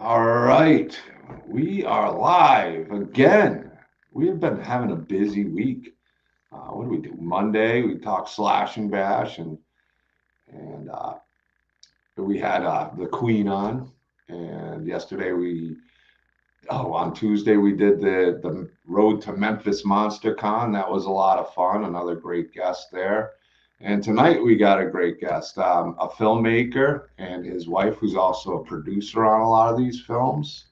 All right, we are live again. We have been having a busy week. What do we do? Monday, we talked Slash and Bash, and we had the Queen on. And yesterday, on Tuesday, we did the Road to Memphis Monster Con. That was a lot of fun. Another great guest there. And tonight, we got a great guest, a filmmaker and his wife, who's also a producer on a lot of these films.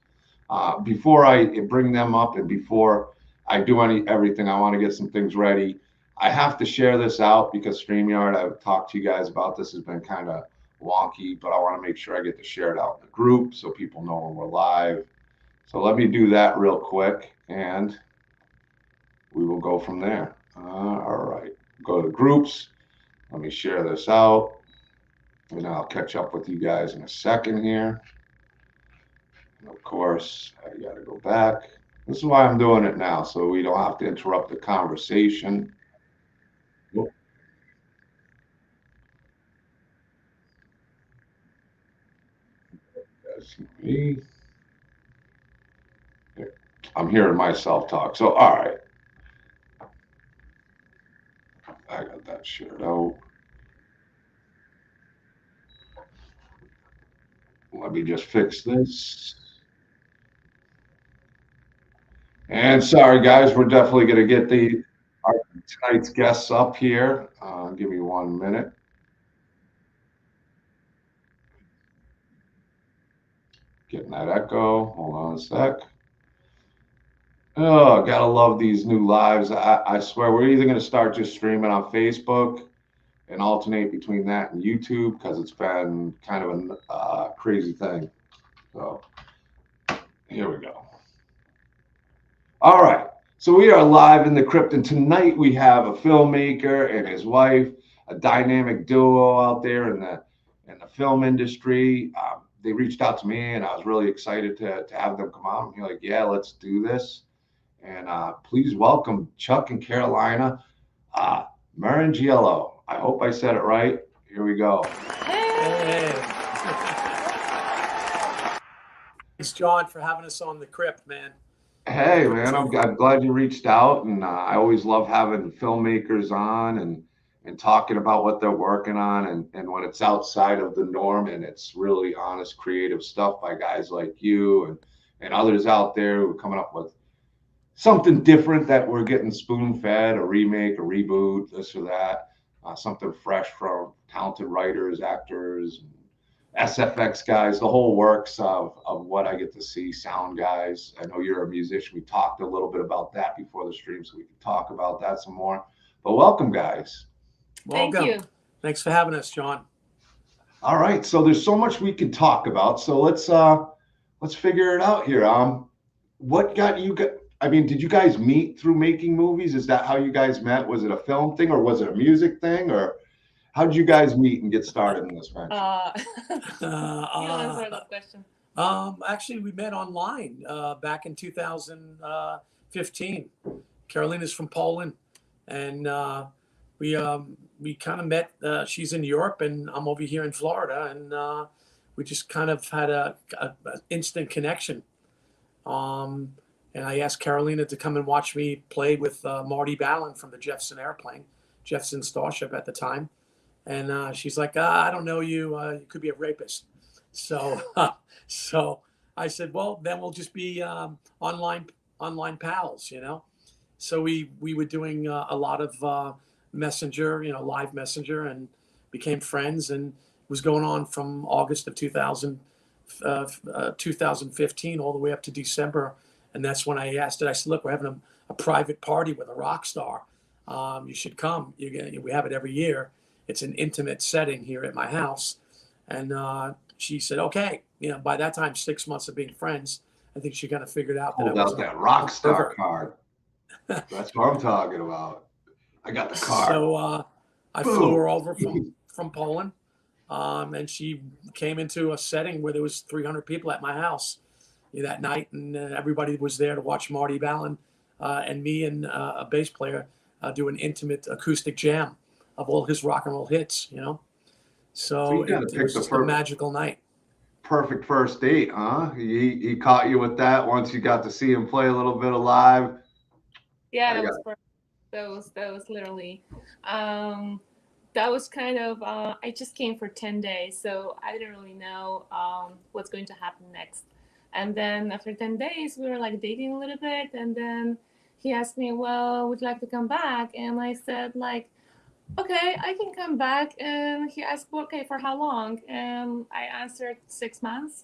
Before I bring them up and before I do everything, I want to get some things ready. I have to share this out because StreamYard, I've talked to you guys about this, has been kind of wonky, but I want to make sure I get to share it out in the group so people know when we're live. So let me do that real quick and we will go from there. All right, go to groups. Let me share this out and I'll catch up with you guys in a second here. And of course, I got to go back. This is why I'm doing it now, so we don't have to interrupt the conversation. I'm hearing myself talk. So, all right. I got that shared out. Let me just fix this. And sorry, guys, we're definitely going to get our tonight's guests up here. Give me 1 minute. Getting that echo. Hold on a sec. Oh, gotta love these new lives. I swear, we're either going to start just streaming on Facebook and alternate between that and YouTube because it's been kind of a crazy thing. So here we go. All right. So we are live in the Krypt, and tonight we have a filmmaker and his wife, a dynamic duo out there in the film industry. They reached out to me, and I was really excited to have them come out. And be like, yeah, let's do this. And please welcome Chuck and Karolina Morrongiello. I hope I said it right. Here we go. Hey. Thanks, John, for having us on the Krypt, man. Hey, man, I'm glad you reached out, and I always love having filmmakers on and talking about what they're working on, and when it's outside of the norm and it's really honest, creative stuff by guys like you and others out there who are coming up with something different that we're getting spoon-fed, a remake, a reboot, this or that, something fresh from talented writers, actors, SFX guys, the whole works of what I get to see, sound guys. I know you're a musician. We talked a little bit about that before the stream, so we can talk about that some more. But welcome, guys. Welcome. Thank you. Thanks for having us, John. All right, so there's so much we can talk about. So let's figure it out here. What got you? I mean, did you guys meet through making movies? Is that how you guys met? Was it a film thing, or was it a music thing, or how did you guys meet and get started in this venture? You answer that question. Actually, we met online back in 2015. Karolina's from Poland, and we kind of met. She's in Europe, and I'm over here in Florida, and we just kind of had a instant connection. And I asked Karolina to come and watch me play with Marty Ballin from the Jefferson Airplane, Jefferson Starship at the time. And she's like, I don't know you. You could be a rapist. So I said, well, then we'll just be online pals, you know. So we were doing a lot of Messenger, you know, live Messenger, and became friends. And it was going on from August of 2015 all the way up to December. And that's when I asked it. I said, look, we're having a private party with a rock star. You should come. We have it every year. It's an intimate setting here at my house. And she said, okay. You know, by that time, 6 months of being friends, I think she kind of figured out that I was that rock star card. That's what I'm talking about. I got the card. So I flew her over from Poland. And she came into a setting where there was 300 people at my house that night, and everybody was there to watch Marty Ballin and me and a bass player do an intimate acoustic jam of all his rock and roll hits, you know. So it was just a magical night. perfect first date, huh? He caught you with that once you got to see him play a little bit of live. Yeah, I that got was perfect. That was literally, um, that was kind of. I just came for 10 days, so I didn't really know what's going to happen next. And then after 10 days, we were like dating a little bit, and then he asked me, "Well, would you like to come back?" And I said, like, "Okay, I can come back." And he asked, "Well, okay, for how long?" And I answered 6 months.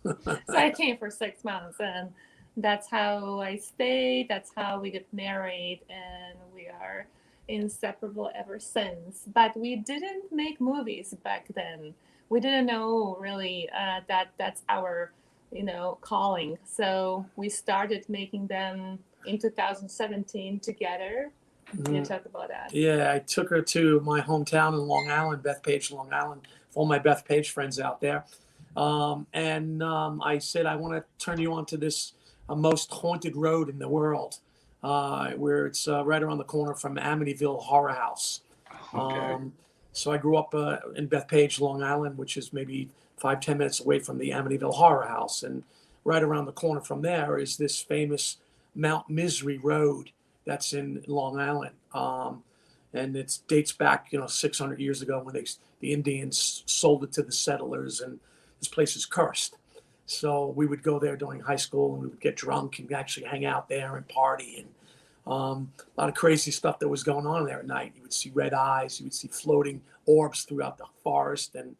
So I came for 6 months, and that's how I stayed. That's how we got married, and we are inseparable ever since. But we didn't make movies back then. We didn't know really that that's our, calling. So we started making them in 2017 together. Can you talk about that? Yeah, I took her to my hometown in Long Island, Bethpage, Long Island, for all my Bethpage friends out there. And I said, I want to turn you on to this most haunted road in the world, where it's right around the corner from Amityville Horror House. okay. So I grew up in Bethpage, Long Island, which is maybe 5-10 minutes away from the Amityville Horror House. And right around the corner from there is this famous Mount Misery Road that's in Long Island. And it dates back, 600 years ago when the Indians sold it to the settlers, and this place is cursed. So we would go there during high school, and we would get drunk and actually hang out there and party. And a lot of crazy stuff that was going on there at night. You would see red eyes, you would see floating orbs throughout the forest. And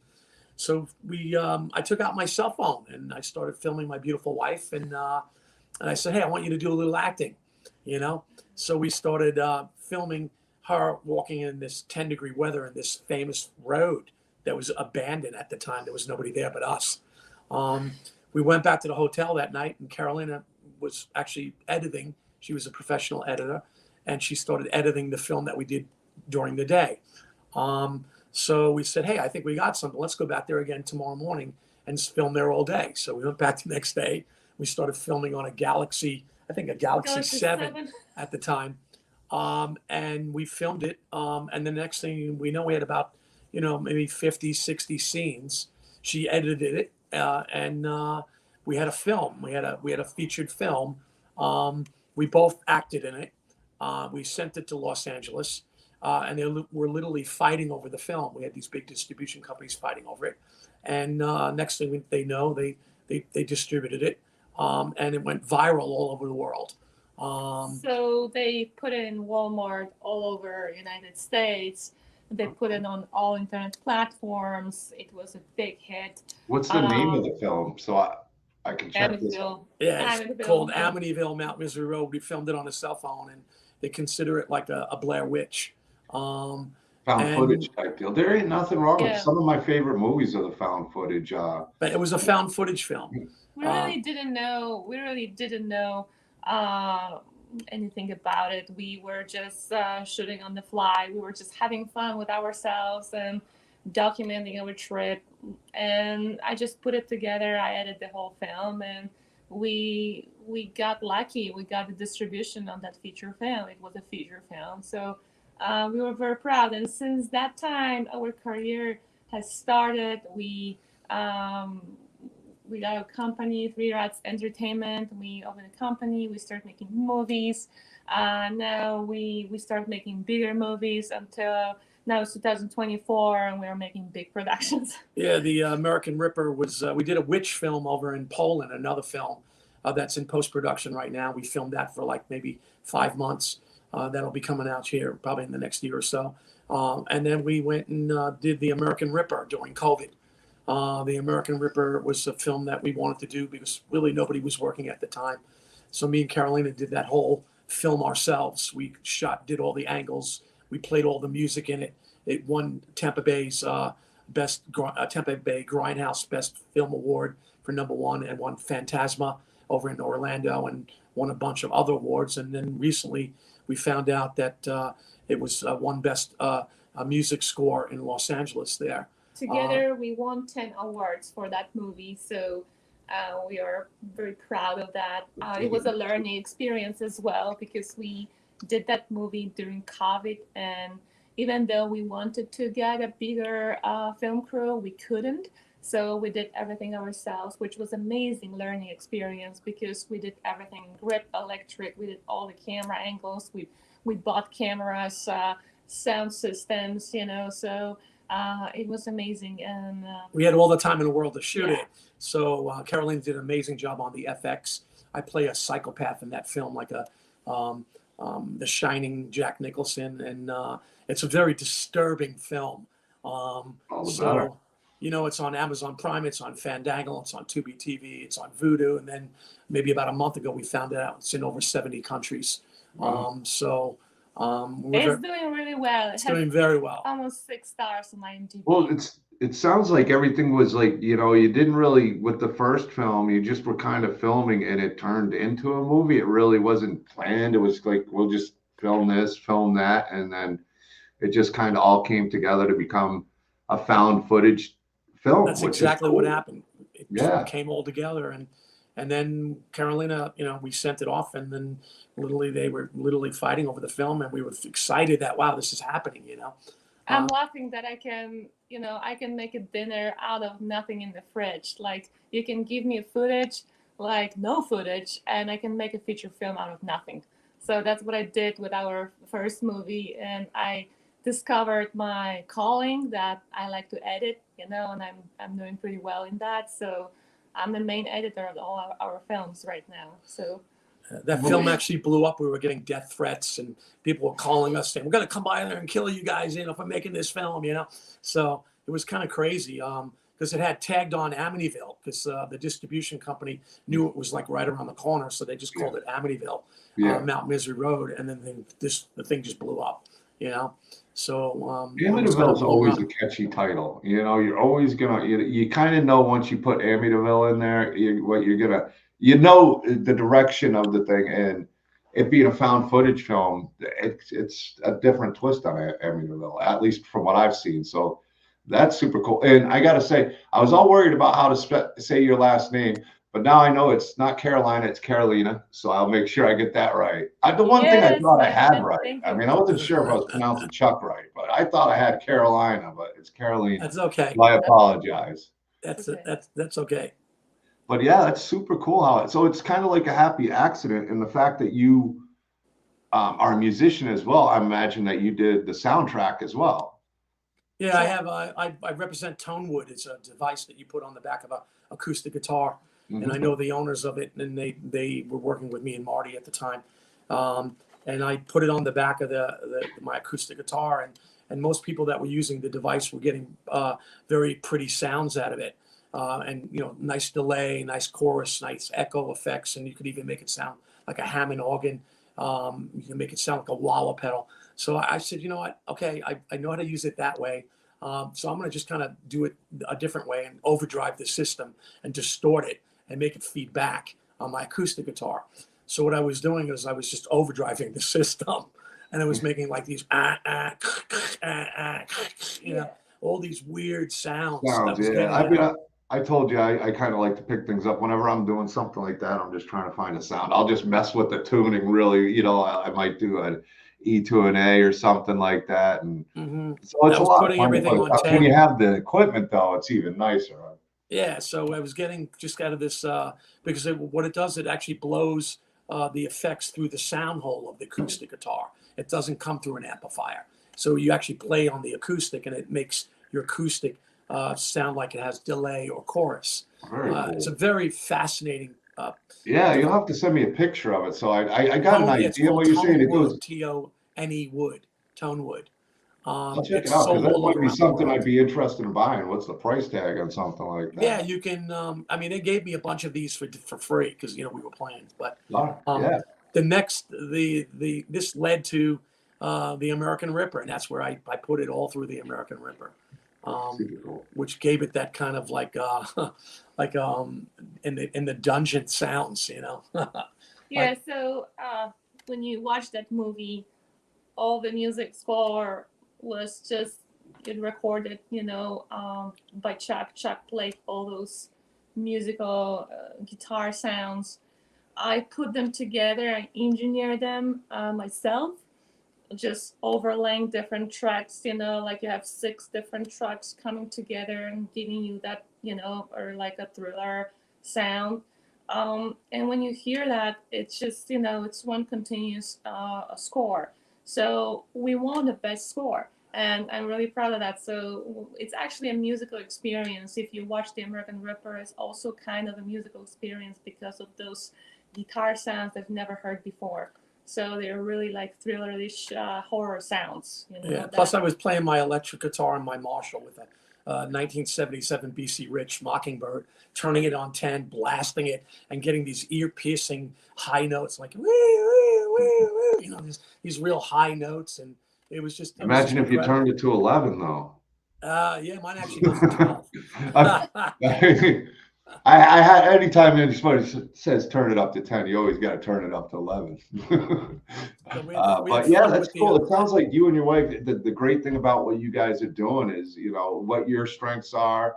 so I took out my cell phone and I started filming my beautiful wife. And I said, hey, I want you to do a little acting, you know? So we started filming her walking in this 10-degree weather in this famous road that was abandoned at the time. There was nobody there but us. We went back to the hotel that night, and Karolina was actually editing. She was a professional editor, and she started editing the film that we did during the day. So we said, hey, I think we got something. Let's go back there again tomorrow morning and film there all day. So we went back the next day. We started filming on a Galaxy, I think a Galaxy 7 at the time. And we filmed it. And the next thing we know, we had about, maybe 50, 60 scenes. She edited it. And we had a film. We had a featured film. We both acted in it. We sent it to Los Angeles. And they were literally fighting over the film. We had these big distribution companies fighting over it. And next thing they know, they distributed it. And it went viral all over the world. So they put it in Walmart all over United States. They put it on all internet platforms. It was a big hit. What's the name of the film? So I can check this out. Amityville. Yeah, it's Amityville. called Amityville Mount Misery Road. We filmed it on a cell phone, and they consider it like a Blair Witch. Found And- footage type deal. There ain't nothing wrong with Yeah. some of my favorite movies are the found footage. But it was a found footage film. We really didn't know. We really didn't know anything about it. We were just shooting on the fly. We were just having fun with ourselves and documenting our trip. And I just put it together. I edited the whole film, and we got lucky. We got the distribution on that feature film. It was a feature film, so we were very proud. And since that time, our career has started. We got a company, Three Rats Entertainment. We opened a company. We started making movies. Now we start making bigger movies until now it's 2024, and we're making big productions. Yeah, the American Ripper was. We did a witch film over in Poland, another film that's in post-production right now. We filmed that for like maybe 5 months. That'll be coming out here probably in the next year or so. And then we went and did the American Ripper during COVID. The American Ripper was a film that we wanted to do because really nobody was working at the time. So me and Karolina did that whole film ourselves. We did all the angles. We played all the music in it. It won Tampa Bay's Tampa Bay Grindhouse Best Film Award for #1, and won Phantasma over in Orlando, and won a bunch of other awards. And then recently we found out that it was won Best Music Score in Los Angeles there. Together, we won 10 awards for that movie, so we are very proud of that. It was a learning experience as well, because we did that movie during COVID, and even though we wanted to get a bigger film crew, we couldn't. So we did everything ourselves, which was amazing learning experience because we did everything in grip, electric. We did all the camera angles. We bought cameras, sound systems, so it was amazing. And We had all the time in the world to shoot yeah. it. So Carolina did an amazing job on the FX. I play a psychopath in that film, like the Shining Jack Nicholson, and it's a very disturbing film. All the better. So, it's on Amazon Prime, it's on Fandangle, it's on Tubi TV, it's on Vudu, and then maybe about a month ago we found it out. It's in over 70 countries. Wow. It's doing really well. It's doing very well. Almost 6 stars on IMDb. Well, it sounds like everything was like, you didn't really, with the first film, you just were kind of filming and it turned into a movie. It really wasn't planned. It was like, we'll just film this, film that, and then it just kind of all came together to become a found footage film. That's exactly what happened. It Yeah. came all together, and then Carolina, we sent it off, and then literally they were literally fighting over the film, and we were excited that, wow, this is happening. I'm laughing that I can make a dinner out of nothing in the fridge. Like, you can give me a footage, like no footage, and I can make a feature film out of nothing. So that's what I did with our first movie, and I discovered my calling that I like to edit, and I'm doing pretty well in that. So I'm the main editor of all our films right now. So that film actually blew up. We were getting death threats, and people were calling us saying, "We're going to come by there and kill you guys, if we're making this film." So it was kind of crazy because it had tagged on Amityville, because the distribution company knew it was like right around the corner, so they just called it Amityville, Mount Misery Road, and then the thing just blew up. So Amityville is always a catchy title. You're always gonna, you kind of know once you put Amityville in there, what you're gonna, the direction of the thing, and it being a found footage film, it's a different twist on Amityville, at least from what I've seen. So that's super cool. And I gotta say, I was all worried about how to say your last name, but now I know it's not Carolina, it's Carolina. So I'll make sure I get that right. The one thing I thought I had right. I mean, I wasn't sure if I was pronouncing Chuck right, but I thought I had Carolina, but it's Carolina. That's okay. So I apologize. That's okay. But yeah, that's super cool so it's kind of like a happy accident in the fact that you are a musician as well. I imagine that you did the soundtrack as well. Yeah, I have. I represent Tonewood. It's a device that you put on the back of an acoustic guitar, and I know the owners of it, and they were working with me and Marty at the time, and I put it on the back of my acoustic guitar, and most people that were using the device were getting very pretty sounds out of it, and nice delay, nice chorus, nice echo effects, and you could even make it sound like a Hammond organ. You can make it sound like a wah pedal. So I said, you know what? Okay, I know how to use it that way. So I'm going to just kind of do it a different way and overdrive the system and distort it and make it feed back on my acoustic guitar. So what I was doing is I was just overdriving the system, and I was making like these all these weird sounds. Yeah. I told you I kind of like to pick things up whenever I'm doing something like that. I'm just trying to find a sound. I'll just mess with the tuning. Really, I might do an E to an A or something like that, and so it's a lot of fun. When you have the equipment, though, it's even nicer. Yeah, so I was getting just out of this because what it does, it actually blows the effects through the sound hole of the acoustic guitar. It doesn't come through an amplifier. So you actually play on the acoustic, and it makes your acoustic sound like it has delay or chorus. Very cool. It's a very fascinating. You'll have to send me a picture of it. So I got an idea what you're saying. It goes Tone Wood, Tonewood. I'll check it out, because that might be something I'd be interested in buying. What's the price tag on something like that? Yeah, you can. I mean, they gave me a bunch of these for free because we were playing. But the next, this led to the American Ripper, and that's where I put it all through the American Ripper, cool. Which gave it that kind of like in the dungeon sounds, Yeah. So when you watch that movie, all the music score was just recorded, by Chuck. Chuck played all those musical guitar sounds. I put them together, I engineered them myself. just overlaying different tracks, like you have 6 different tracks coming together and giving you that, or like a thriller sound. And when you hear that, it's just, it's one continuous score. So we won the best score. And I'm really proud of that. So it's actually a musical experience. If you watch The American Ripper, it's also kind of a musical experience because of those guitar sounds I've never heard before. So they're really like thrillerish horror sounds. Yeah. Plus, I was playing my electric guitar and my Marshall with a 1977 BC Rich Mockingbird, turning it on 10, blasting it, and getting these ear-piercing high notes, like woo, woo, woo, woo. These real high notes, and it was just. Imagine if you turned it to 11, though. Yeah, mine actually goes to 12. I had anytime anybody says turn it up to 10, you always got to turn it up to 11. But yeah, that's cool. It sounds like you and your wife, the great thing about what you guys are doing is, what your strengths are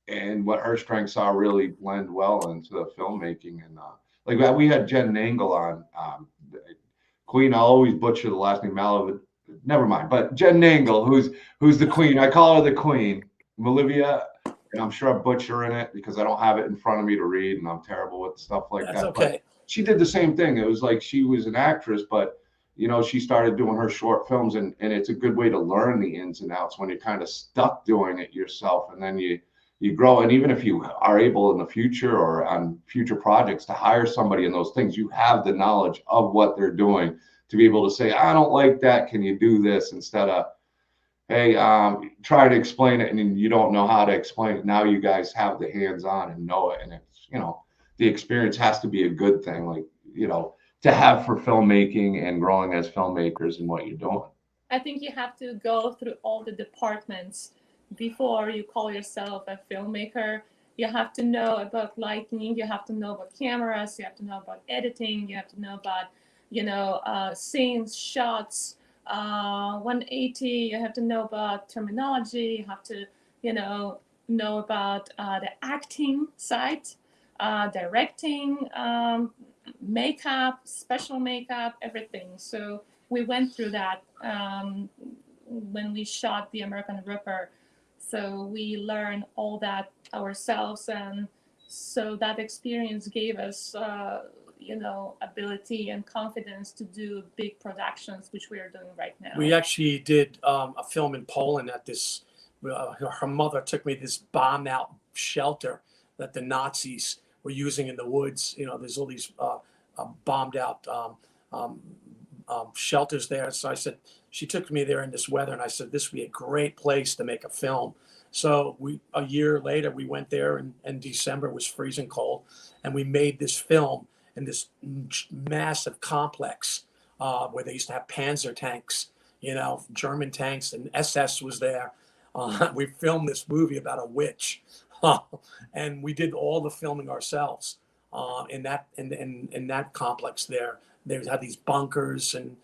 and what her strengths are really blend well into the filmmaking. And like we had Jen Nangle on, Queen. I'll always butcher the last name, never mind. But Jen Nangle, who's the Queen. I call her the Queen. Olivia. And I'm sure I'm butchering it because I don't have it in front of me to read, and I'm terrible with stuff like that. That's okay. But she did the same thing. It was like she was an actress, but she started doing her short films, and it's a good way to learn the ins and outs when you're kind of stuck doing it yourself, and then you grow. And even if you are able in the future or on future projects to hire somebody in those things, you have the knowledge of what they're doing to be able to say, I don't like that. Can you do this? Instead of, hey, try to explain it, and you don't know how to explain it. Now you guys have the hands-on and know it, and it's, the experience has to be a good thing, like, to have for filmmaking and growing as filmmakers and what you're doing. I think you have to go through all the departments before you call yourself a filmmaker. You have to know about lighting, you have to know about cameras, you have to know about editing, you have to know about, scenes, shots, 180, you have to know about terminology, you have to know about the acting side, directing, makeup, special makeup, everything. So we went through that when we shot The American Ripper. So we learned all that ourselves, and so that experience gave us ability and confidence to do big productions, which we are doing right now. We actually did a film in Poland at this. Her mother took me to this bombed out shelter that the Nazis were using in the woods. There's all these bombed out shelters there. So she took me there in this weather, and I said, this would be a great place to make a film. So a year later, we went there in December. It was freezing cold, and we made this film in this massive complex where they used to have Panzer tanks, German tanks, and SS was there. We filmed this movie about a witch, and we did all the filming ourselves in that complex there. They had these bunkers, and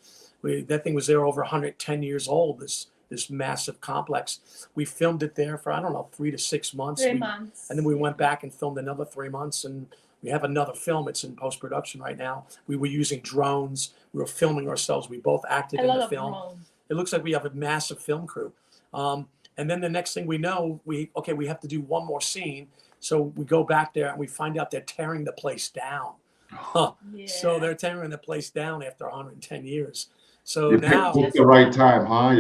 that thing was there over 110 years old. This massive complex. We filmed it there for 3 to 6 months. 3 months. And then we went back and filmed another 3 months, and we have another film. It's in post-production right now. We were using drones. We were filming ourselves. We both acted in the film. It looks like we have a massive film crew. And then the next thing we know, we have to do one more scene. So we go back there and we find out they're tearing the place down. Yeah. So they're tearing the place down after 110 years. So now it's the right time, huh?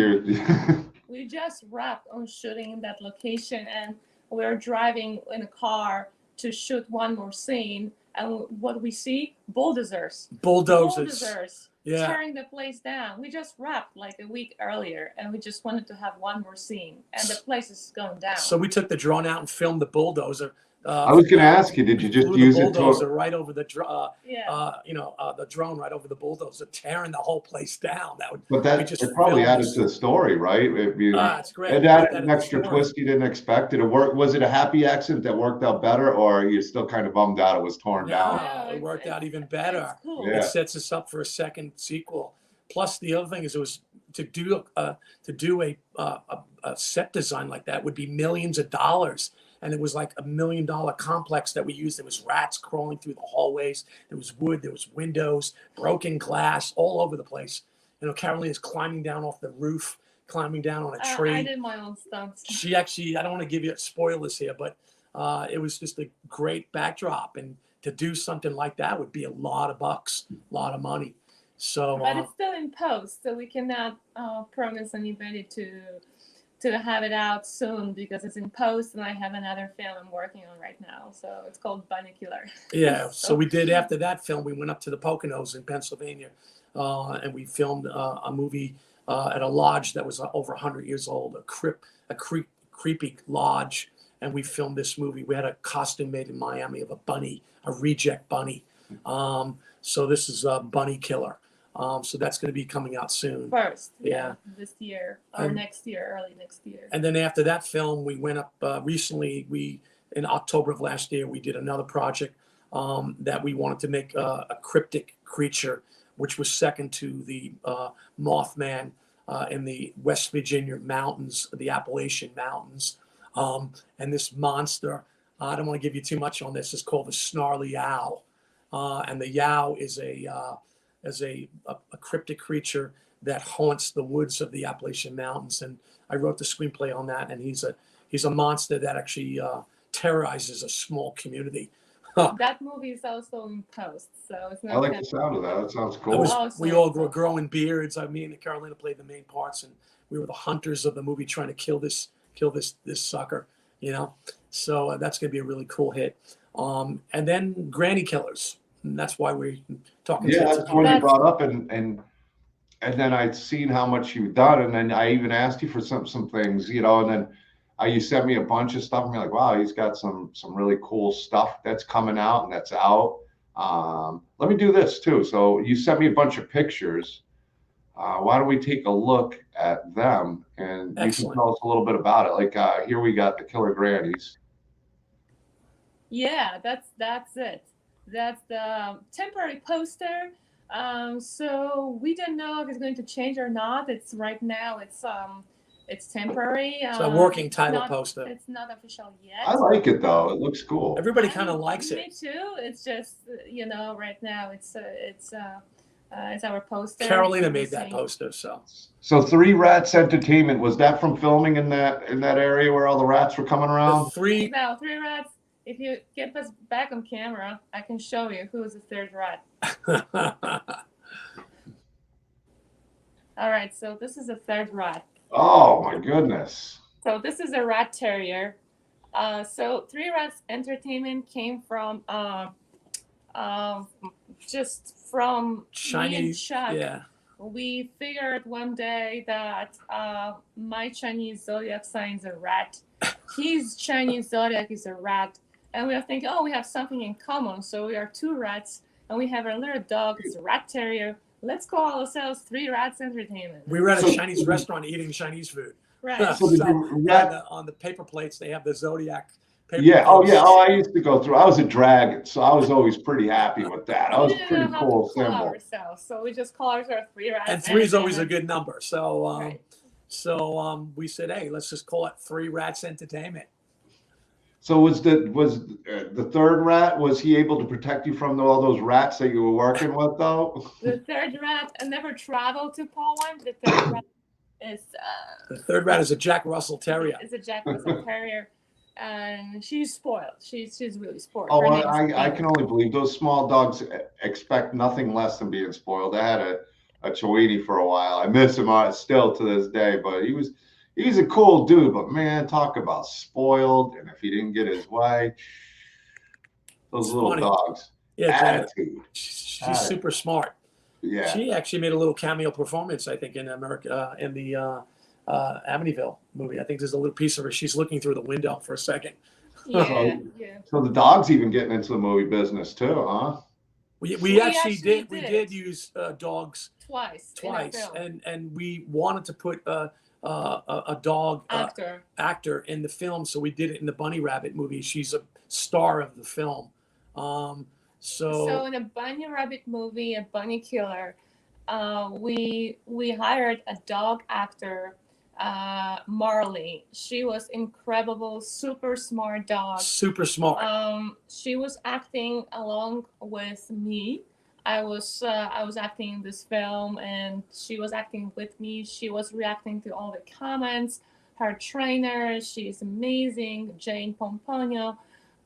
We just wrapped on shooting in that location, and we're driving in a car to shoot one more scene. And what we see, bulldozers, yeah, tearing the place down. We just wrapped like a week earlier, and we just wanted to have one more scene, and the place is going down. So we took the drone out and filmed the bulldozer. I was going to ask you, did you just use the bulldozer right over the drone right over the bulldozer, tearing the whole place down? It probably added to the story, right? It's great. It added an extra twist you didn't expect. Did it work? Was it a happy accident that worked out better, or are you still kind of bummed out it was torn down? No, it worked out even better. Cool. It sets us up for a second sequel. Plus, the other thing is, it was to do a set design like that would be millions of dollars. And it was like $1 million complex that we used. There was rats crawling through the hallways. There was wood. There was windows, broken glass all over the place. Carolina's climbing down off the roof, climbing down on a tree. I did my own stuff. She actually, I don't want to give you spoilers here, but it was just a great backdrop. And to do something like that would be a lot of bucks, a lot of money. So, but it's still in post, so we cannot promise anybody to have it out soon because it's in post, and I have another film I'm working on right now. So it's called Bunny Killer. Yeah. So we did, after that film, we went up to the Poconos in Pennsylvania, and we filmed a movie at a lodge that was over 100 years old, a creepy lodge. And we filmed this movie. We had a costume made in Miami of a bunny, a reject bunny. So this is Bunny Killer. So that's going to be coming out soon. First, yeah, this year or next year, early next year. And then after that film, we went up recently. In October of last year, we did another project that we wanted to make a cryptic creature, which was second to the Mothman in the West Virginia mountains, the Appalachian Mountains. And this monster, I don't want to give you too much on this, is called the Snarly Owl. And the Yow is a cryptic creature that haunts the woods of the Appalachian Mountains. And I wrote the screenplay on that. And he's a monster that actually terrorizes a small community. That movie is also in post, so it's not. I like the sound of that. That sounds cool. We all were growing beards. Me and Carolina played the main parts, and we were the hunters of the movie trying to kill this sucker, So that's going to be a really cool hit. And then Granny Killers. And that's why we're talking. Yeah, that's what you brought up, and then I'd seen how much you've done, and then I even asked you for some things, and then you sent me a bunch of stuff, and you're like, wow, he's got some really cool stuff that's coming out and that's out. Let me do this too. So you sent me a bunch of pictures. Why don't we take a look at them, and you can tell us a little bit about it. Like here we got the Killer Grannies. Yeah, that's it. That's the temporary poster. So we don't know if it's going to change or not. It's right now. It's temporary. It's a working title poster. It's not official yet. I like it though. It looks cool. Everybody kind of likes it. Me too. It's just right now it's our poster. Carolina made that poster, so. So Three Rats Entertainment, was that from filming in that area where all the rats were coming around? Three Rats. If you get us back on camera, I can show you who is the third rat. All right, so this is the third rat. Oh my goodness. So this is a rat terrier. So Three Rats Entertainment came from just from Chinese, me and Chuck. Yeah. We figured one day that my Chinese zodiac sign is a rat. His Chinese zodiac is a rat. And we are thinking, we have something in common. So we are two rats, and we have a little dog. It's a rat terrier. Let's call ourselves Three Rats Entertainment. We were at a Chinese restaurant eating Chinese food. Right. So on the paper plates, they have the zodiac. Yeah. Oh, yeah. Oh, I used to go through. I was a dragon, so I was always pretty happy with that. I was a pretty cool symbol. Ourselves, so we just call ourselves Three Rats. And three is always a good number. So, right. We said, hey, let's just call it Three Rats Entertainment. So was the third rat? Was he able to protect you from all those rats that you were working with, though? The third rat never traveled to Poland. The third rat is. The third rat is a Jack Russell Terrier. It's a Jack Russell Terrier. And she's spoiled. She's really spoiled. Oh, I can only believe those small dogs expect nothing less than being spoiled. I had a Chiweenie for a while. I miss him still to this day, but he's a cool dude. But man, talk about spoiled. And if he didn't get his way, those little dogs. Yeah, attitude. She's super smart. Yeah. She actually made a little cameo performance, I think, in America, in the Amityville movie. I think there's a little piece of her. She's looking through the window for a second. Yeah. So the dog's even getting into the movie business too, huh? We actually did. We did use dogs twice, and we wanted to put a dog actor in the film, so we did it in the Bunny Rabbit movie. She's a star of the film. So in a Bunny Rabbit movie, a Bunny Killer, we hired a dog actor, Marley. She was incredible, super smart dog. Super smart. She was acting along with me. I was acting in this film, and she was acting with me. She was reacting to all the comments. Her trainer, she is amazing, Jane Pomponio,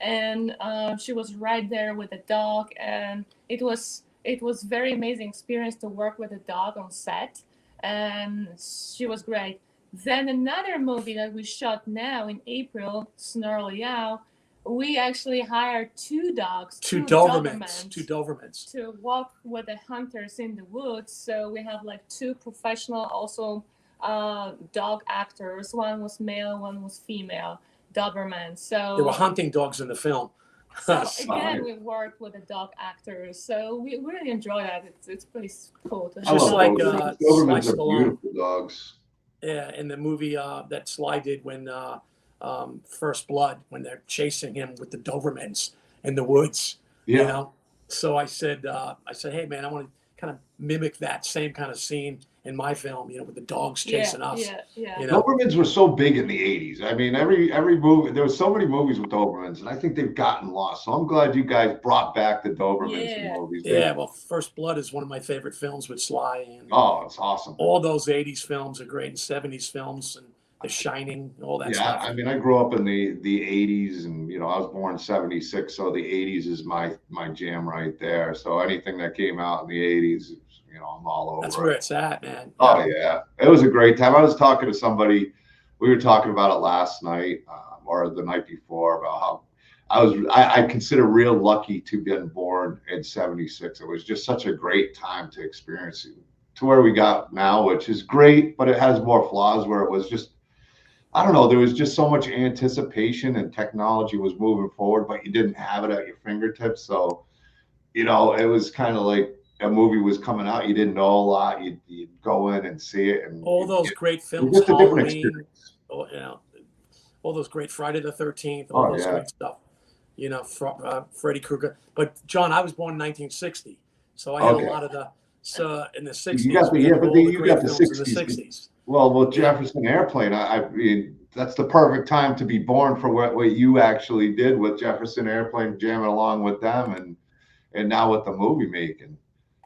and she was right there with the dog, and it was very amazing experience to work with a dog on set, and she was great. Then another movie that we shot now in April, Snarly, we actually hired two dogs, Two Dobermans. to walk with the hunters in the woods. So we have like two professional also dog actors. One was male, one was female Doberman. So There were hunting dogs in the film. so again, we worked with the dog actors. So we really enjoy that. It's pretty cool to have. Just like Dobermans. Sly Dobermans are Stallone. beautiful dogs. Yeah, in the movie that Sly did when First Blood, when they're chasing him with the Dobermans in the woods. Yeah. You know, so I said, hey man, I want to kind of mimic that same kind of scene in my film. You know, with the dogs chasing us. Yeah. You know? Dobermans were so big in the 80s. I mean, every movie, there were so many movies with Dobermans, and I think they've gotten lost. So I'm glad you guys brought back the Dobermans in movies. Yeah, well, First Blood is one of my favorite films with Sly. And oh, it's awesome. all those 80s films are great, and 70s films, and The Shining, all that stuff. I mean, I grew up in the 80s, and you know, I was born in 76, so the 80s is my jam right there. So anything that came out in the 80s, you know, I'm all over. That's where it's at, man. Oh yeah, it was a great time. I was talking to somebody. We were talking about it last night or the night before about how I consider real lucky to been born in 76. It was just such a great time to experience it, to where we got now, which is great, but it has more flaws where it was just, I don't know, there was just so much anticipation and technology was moving forward, but you didn't have it at your fingertips. So, you know, it was kind of like a movie was coming out, you didn't know a lot, you'd go in and see it, and all those great films, just a different Halloween, experience. you know, all those great Friday the 13th, all those great stuff. You know, Freddy Krueger. But John, I was born in 1960, so I had a lot of the in the 60s. You got the you got the 60s. In the 60s. Well, with Jefferson Airplane, I mean, that's the perfect time to be born for what you actually did with Jefferson Airplane, jamming along with them, and now with the movie making.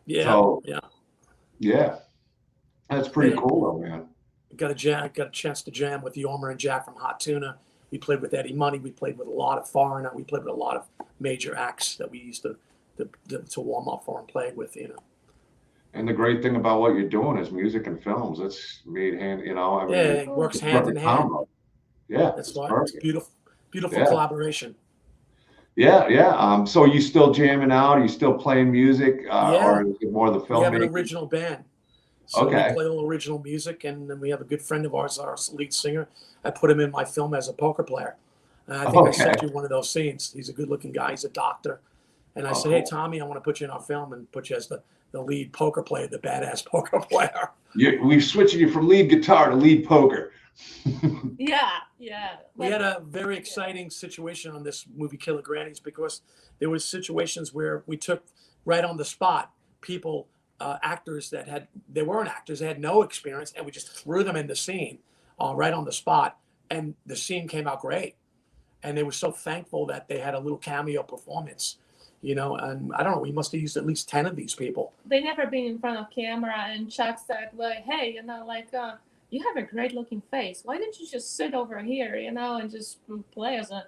Yeah. So, yeah, that's pretty cool, though, man. Got a chance to jam with Yormer and Jack from Hot Tuna. We played with Eddie Money. We played with a lot of foreigner. We played with a lot of major acts that we used to warm up for and play with, you know. And the great thing about what you're doing is music and films. It's made hand, you know. I mean, it works hand in hand. Yeah, that's why it's beautiful collaboration. Yeah. So are you still jamming out? Are you still playing music? Or is it more the film? We have an original band. So we okay. play a little original music, and then we have a good friend of ours, our lead singer. I put him in my film as a poker player. And I think I sent you one of those scenes. He's a good-looking guy. He's a doctor. And I said, hey, Tommy, I want to put you in our film and put you as the lead poker player, the badass poker player. We've switched you from lead guitar to lead poker. Yeah. We had a very exciting situation on this movie, Killer Grannies, because there was situations where we took right on the spot people, actors they weren't actors, they had no experience, and we just threw them in the scene right on the spot, and the scene came out great. And they were so thankful that they had a little cameo performance, you know, and I don't know, we must have used at least 10 of these people. They never been in front of camera, and Chuck said, like, hey, you know, like, you have a great looking face. Why don't you just sit over here, you know, and just play as a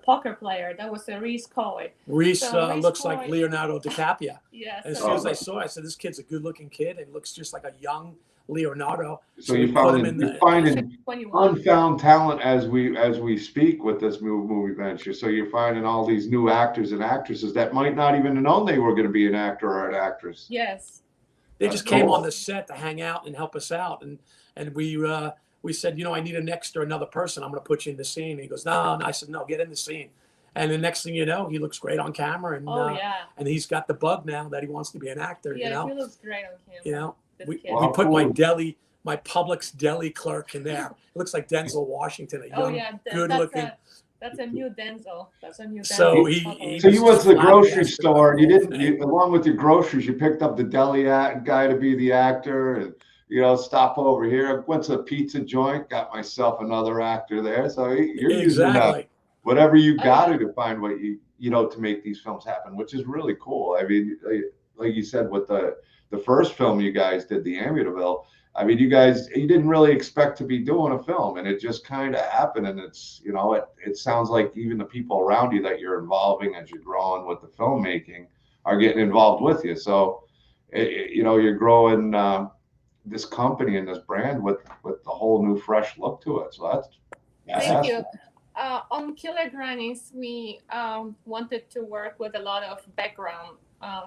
poker player? That was Reese Coy. Reese looks like Leonardo DiCaprio. Yes. As soon as I saw it, I said, this kid's a good looking kid and looks just like a young Leonardo. So you're finding unfound talent as we speak with this movie venture. So you're finding all these new actors and actresses that might not even have known they were going to be an actor or an actress. Yes. They just came on the set to hang out and help us out. And we said, you know, I need an extra, another person. I'm going to put you in the scene. And he goes, no. And I said, no, get in the scene. And the next thing you know, he looks great on camera. And, and he's got the bug now that he wants to be an actor. Yeah, you know? he looks great on camera. You know, we put my Publix deli clerk in there. It looks like Denzel Washington, a young, good-looking. That's a new Denzel. So so you went to the grocery store, and you didn't, along with your groceries, you picked up the deli guy to be the actor, and you know, stop over here. Went to a pizza joint, got myself another actor there. So you're using whatever you got to find what you know to make these films happen, which is really cool. I mean, like you said, with the first film you guys did, the Amityville. I mean, you didn't really expect to be doing a film, and it just kind of happened. And it's, it sounds like even the people around you that you're involving as you're growing with the filmmaking are getting involved with you. So, you're growing this company and this brand with the whole new, fresh look to it. So Thank that's you. On Killer Grannies, we wanted to work with a lot of background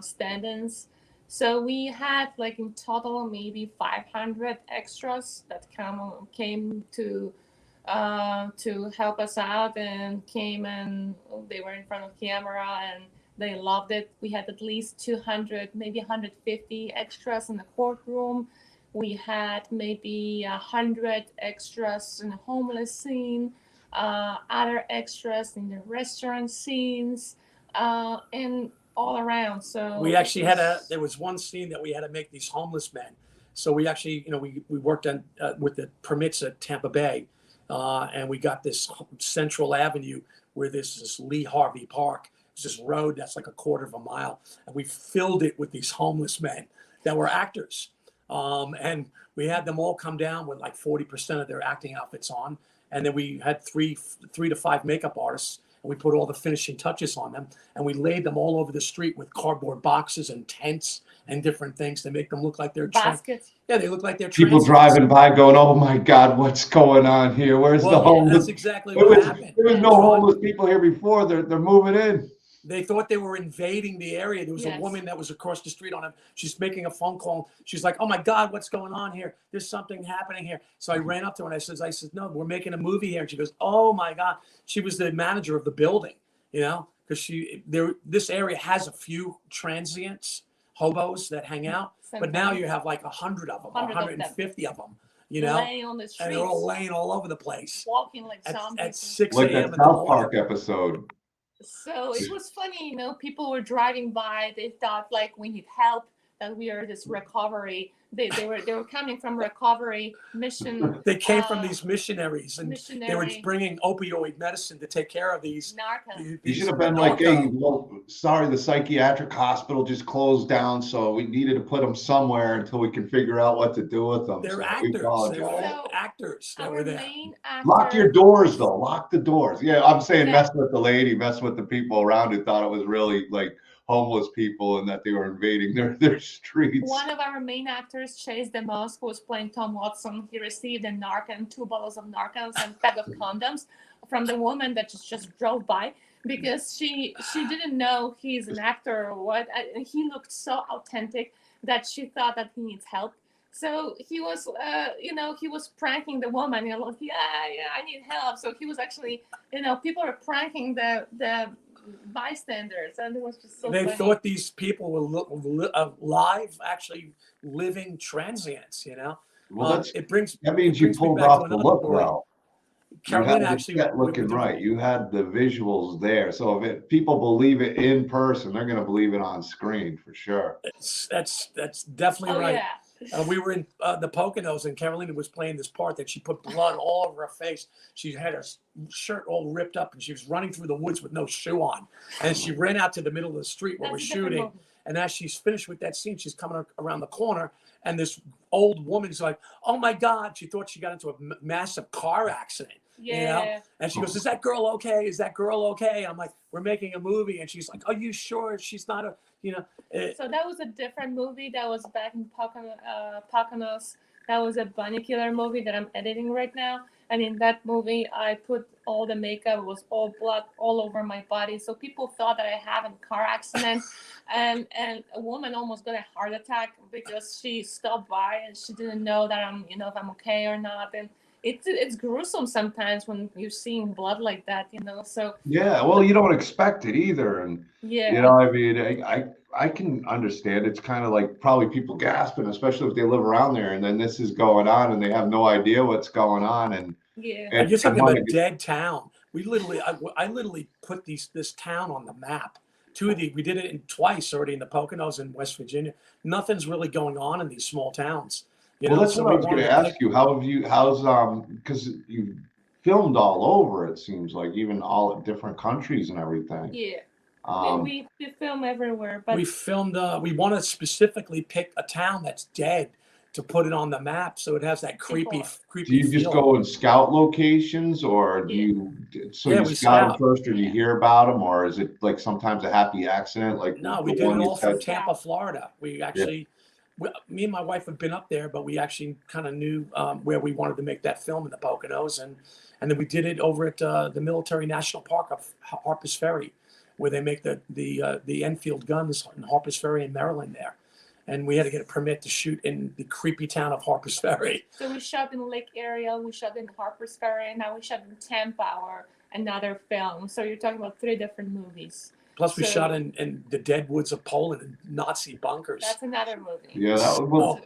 stand-ins. So we had like in total maybe 500 extras that came to help us out and came and they were in front of camera and they loved it. We had at least 200, maybe 150 extras in the courtroom. We had maybe 100 extras in the homeless scene, other extras in the restaurant scenes, and all around. So We actually there was one scene that we had to make these homeless men. So we actually, we worked on with the permits at Tampa Bay, and we got this Central Avenue where there's this Lee Harvey Park. It's this road that's like a quarter of a mile, and we filled it with these homeless men that were actors. And we had them all come down with like 40% of their acting outfits on. And then we had three to five makeup artists, and we put all the finishing touches on them. And we laid them all over the street with cardboard boxes and tents and different things to make them look like they're baskets. Yeah, they look like they're people driving by going, "Oh my God, what's going on here? Where's the homeless?" That's exactly what happened. There was no homeless people here before. They're moving in. They thought they were invading the area. There was Yes. a woman that was across the street on him. She's making a phone call. She's like, "Oh my God, what's going on here? There's something happening here." So I ran up to her and I said, "No, we're making a movie here." And she goes, "Oh my God." She was the manager of the building, because this area has a few transients, hobos that hang out. But now you have like 100 of them, 150 of them, laying on the streets, and they're all laying all over the place. Walking like zombies. At 6 like a.m. that in the South morning. Park episode. So it was funny, people were driving by. They thought like we need help, that we are this recovery. They were coming from recovery mission. They came from these missionaries, and they were Missionary. bringing opioid medicine to take care of these. Narco. You should have been like, "Hey, well, sorry, the psychiatric hospital just closed down, so we needed to put them somewhere until we can figure out what to do with them." They're So actors. we apologize. They were all actors that Our were there. main actor, Lock your doors, though. Lock the doors. Yeah, I'm saying Yeah. mess with the lady, mess with the people around who thought it was really like homeless people and that they were invading their streets. One of our main actors, Chase DeMoss, who was playing Tom Watson, he received a Narcan, 2 bottles of Narcans and a bag of condoms from the woman that just drove by, because she didn't know he's an actor or what. And he looked so authentic that she thought that he needs help. So he was, he was pranking the woman. Like, yeah, I need help. So he was actually, people were pranking the bystanders, and it was just so They funny. thought these people were live, actually living transients. Well, that it means you brings me pulled back to off the another look story. well. Carolina you had actually the set looking right. You had the visuals there. So if people believe it in person, they're going to believe it on screen for sure. That's definitely right. Yeah. We were in the Poconos, and Carolina was playing this part that she put blood all over her face. She had her shirt all ripped up, and she was running through the woods with no shoe on. And she ran out to the middle of the street where we're shooting. And as she's finished with that scene, she's coming around the corner, and this old woman's like, "Oh my God!" She thought she got into a massive car accident. Yeah. And she goes, "Is that girl okay? Is that girl okay?" I'm like, "We're making a movie," and she's like, "Are you sure she's not a?" So that was a different movie. That was back in Poconos. That was a bunny killer movie that I'm editing right now. And in that movie, I put all the makeup. It was all blood all over my body. So people thought that I had a car accident, and a woman almost got a heart attack because she stopped by and she didn't know that if I'm okay or not. And it's gruesome sometimes when you're seeing blood like that, So yeah, well, you don't expect it either, and yeah, I mean, I can understand. It's kind of like probably people gasping, especially if they live around there, and then this is going on, and they have no idea what's going on, and yeah. And you're talking about a dead town. I literally put this town on the map. We did it twice already in the Poconos in West Virginia. Nothing's really going on in these small towns. Well, that's what I was going to ask you. Because you filmed all over, it seems like, even all different countries and everything. Yeah. We film everywhere, but We filmed. We want to specifically pick a town that's dead to put it on the map, so it has that creepy, Before. Do creepy you just feel. go and scout locations, or do Yeah. so Yeah, you we scout them scout. first, or do you Yeah. hear about them, or is it like sometimes a happy accident, like No, the we did one it you all through said? Tampa, Florida. We actually, me and my wife have been up there, but we actually kind of knew where we wanted to make that film in the Poconos, and then we did it over at the Military National Park of Harpers Ferry, where they make the Enfield guns in Harpers Ferry in Maryland there, and we had to get a permit to shoot in the creepy town of Harpers Ferry. So we shot in Lake Ariel, we shot in Harper's Ferry, and now we shot in Tampa, or another film. So you're talking about 3 different movies. Plus, we So- shot in the dead woods of Poland in Nazi bunkers. That's another movie. Yeah, that would, well,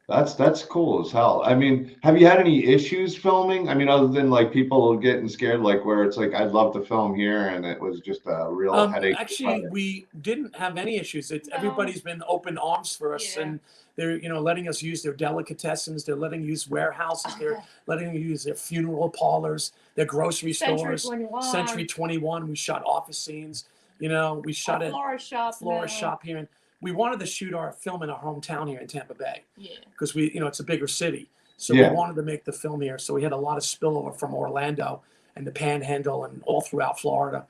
Oh, that's cool as hell. I mean, have you had any issues filming? I mean, other than like people getting scared, like where it's like I'd love to film here, and it was just a real headache. Actually, we didn't have any issues. No. Everybody's been open arms for us, Yeah. and they're letting us use their delicatessens. They're letting us use warehouses. They're letting us use their funeral parlors, their grocery Century stores. 21. Century 21. We shot office scenes. We shot A at florist shop. here, and we wanted to shoot our film in our hometown here in Tampa Bay Yeah. because it's a bigger city. So Yeah. we wanted to make the film here. So we had a lot of spillover from Orlando and the Panhandle and all throughout Florida.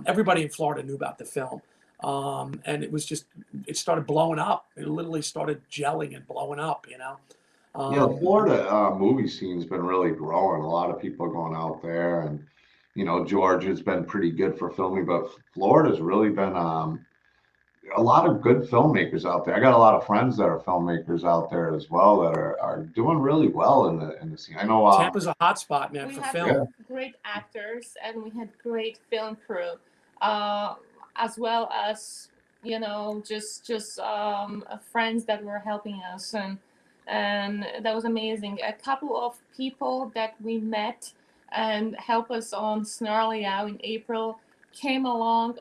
Everybody in Florida knew about the film. And it started blowing up. It literally started gelling and blowing up, Yeah, the Florida movie scene's been really growing. A lot of people are going out there, and Georgia's been pretty good for filming, but Florida's really been a lot of good filmmakers out there. I got a lot of friends that are filmmakers out there as well that are doing really well in the scene. I know Tampa's a hot spot, man, We for had film. great actors, and we had great film crew, as well as just friends that were helping us, and that was amazing. A couple of people that we met and helped us on Snarly Out in April came along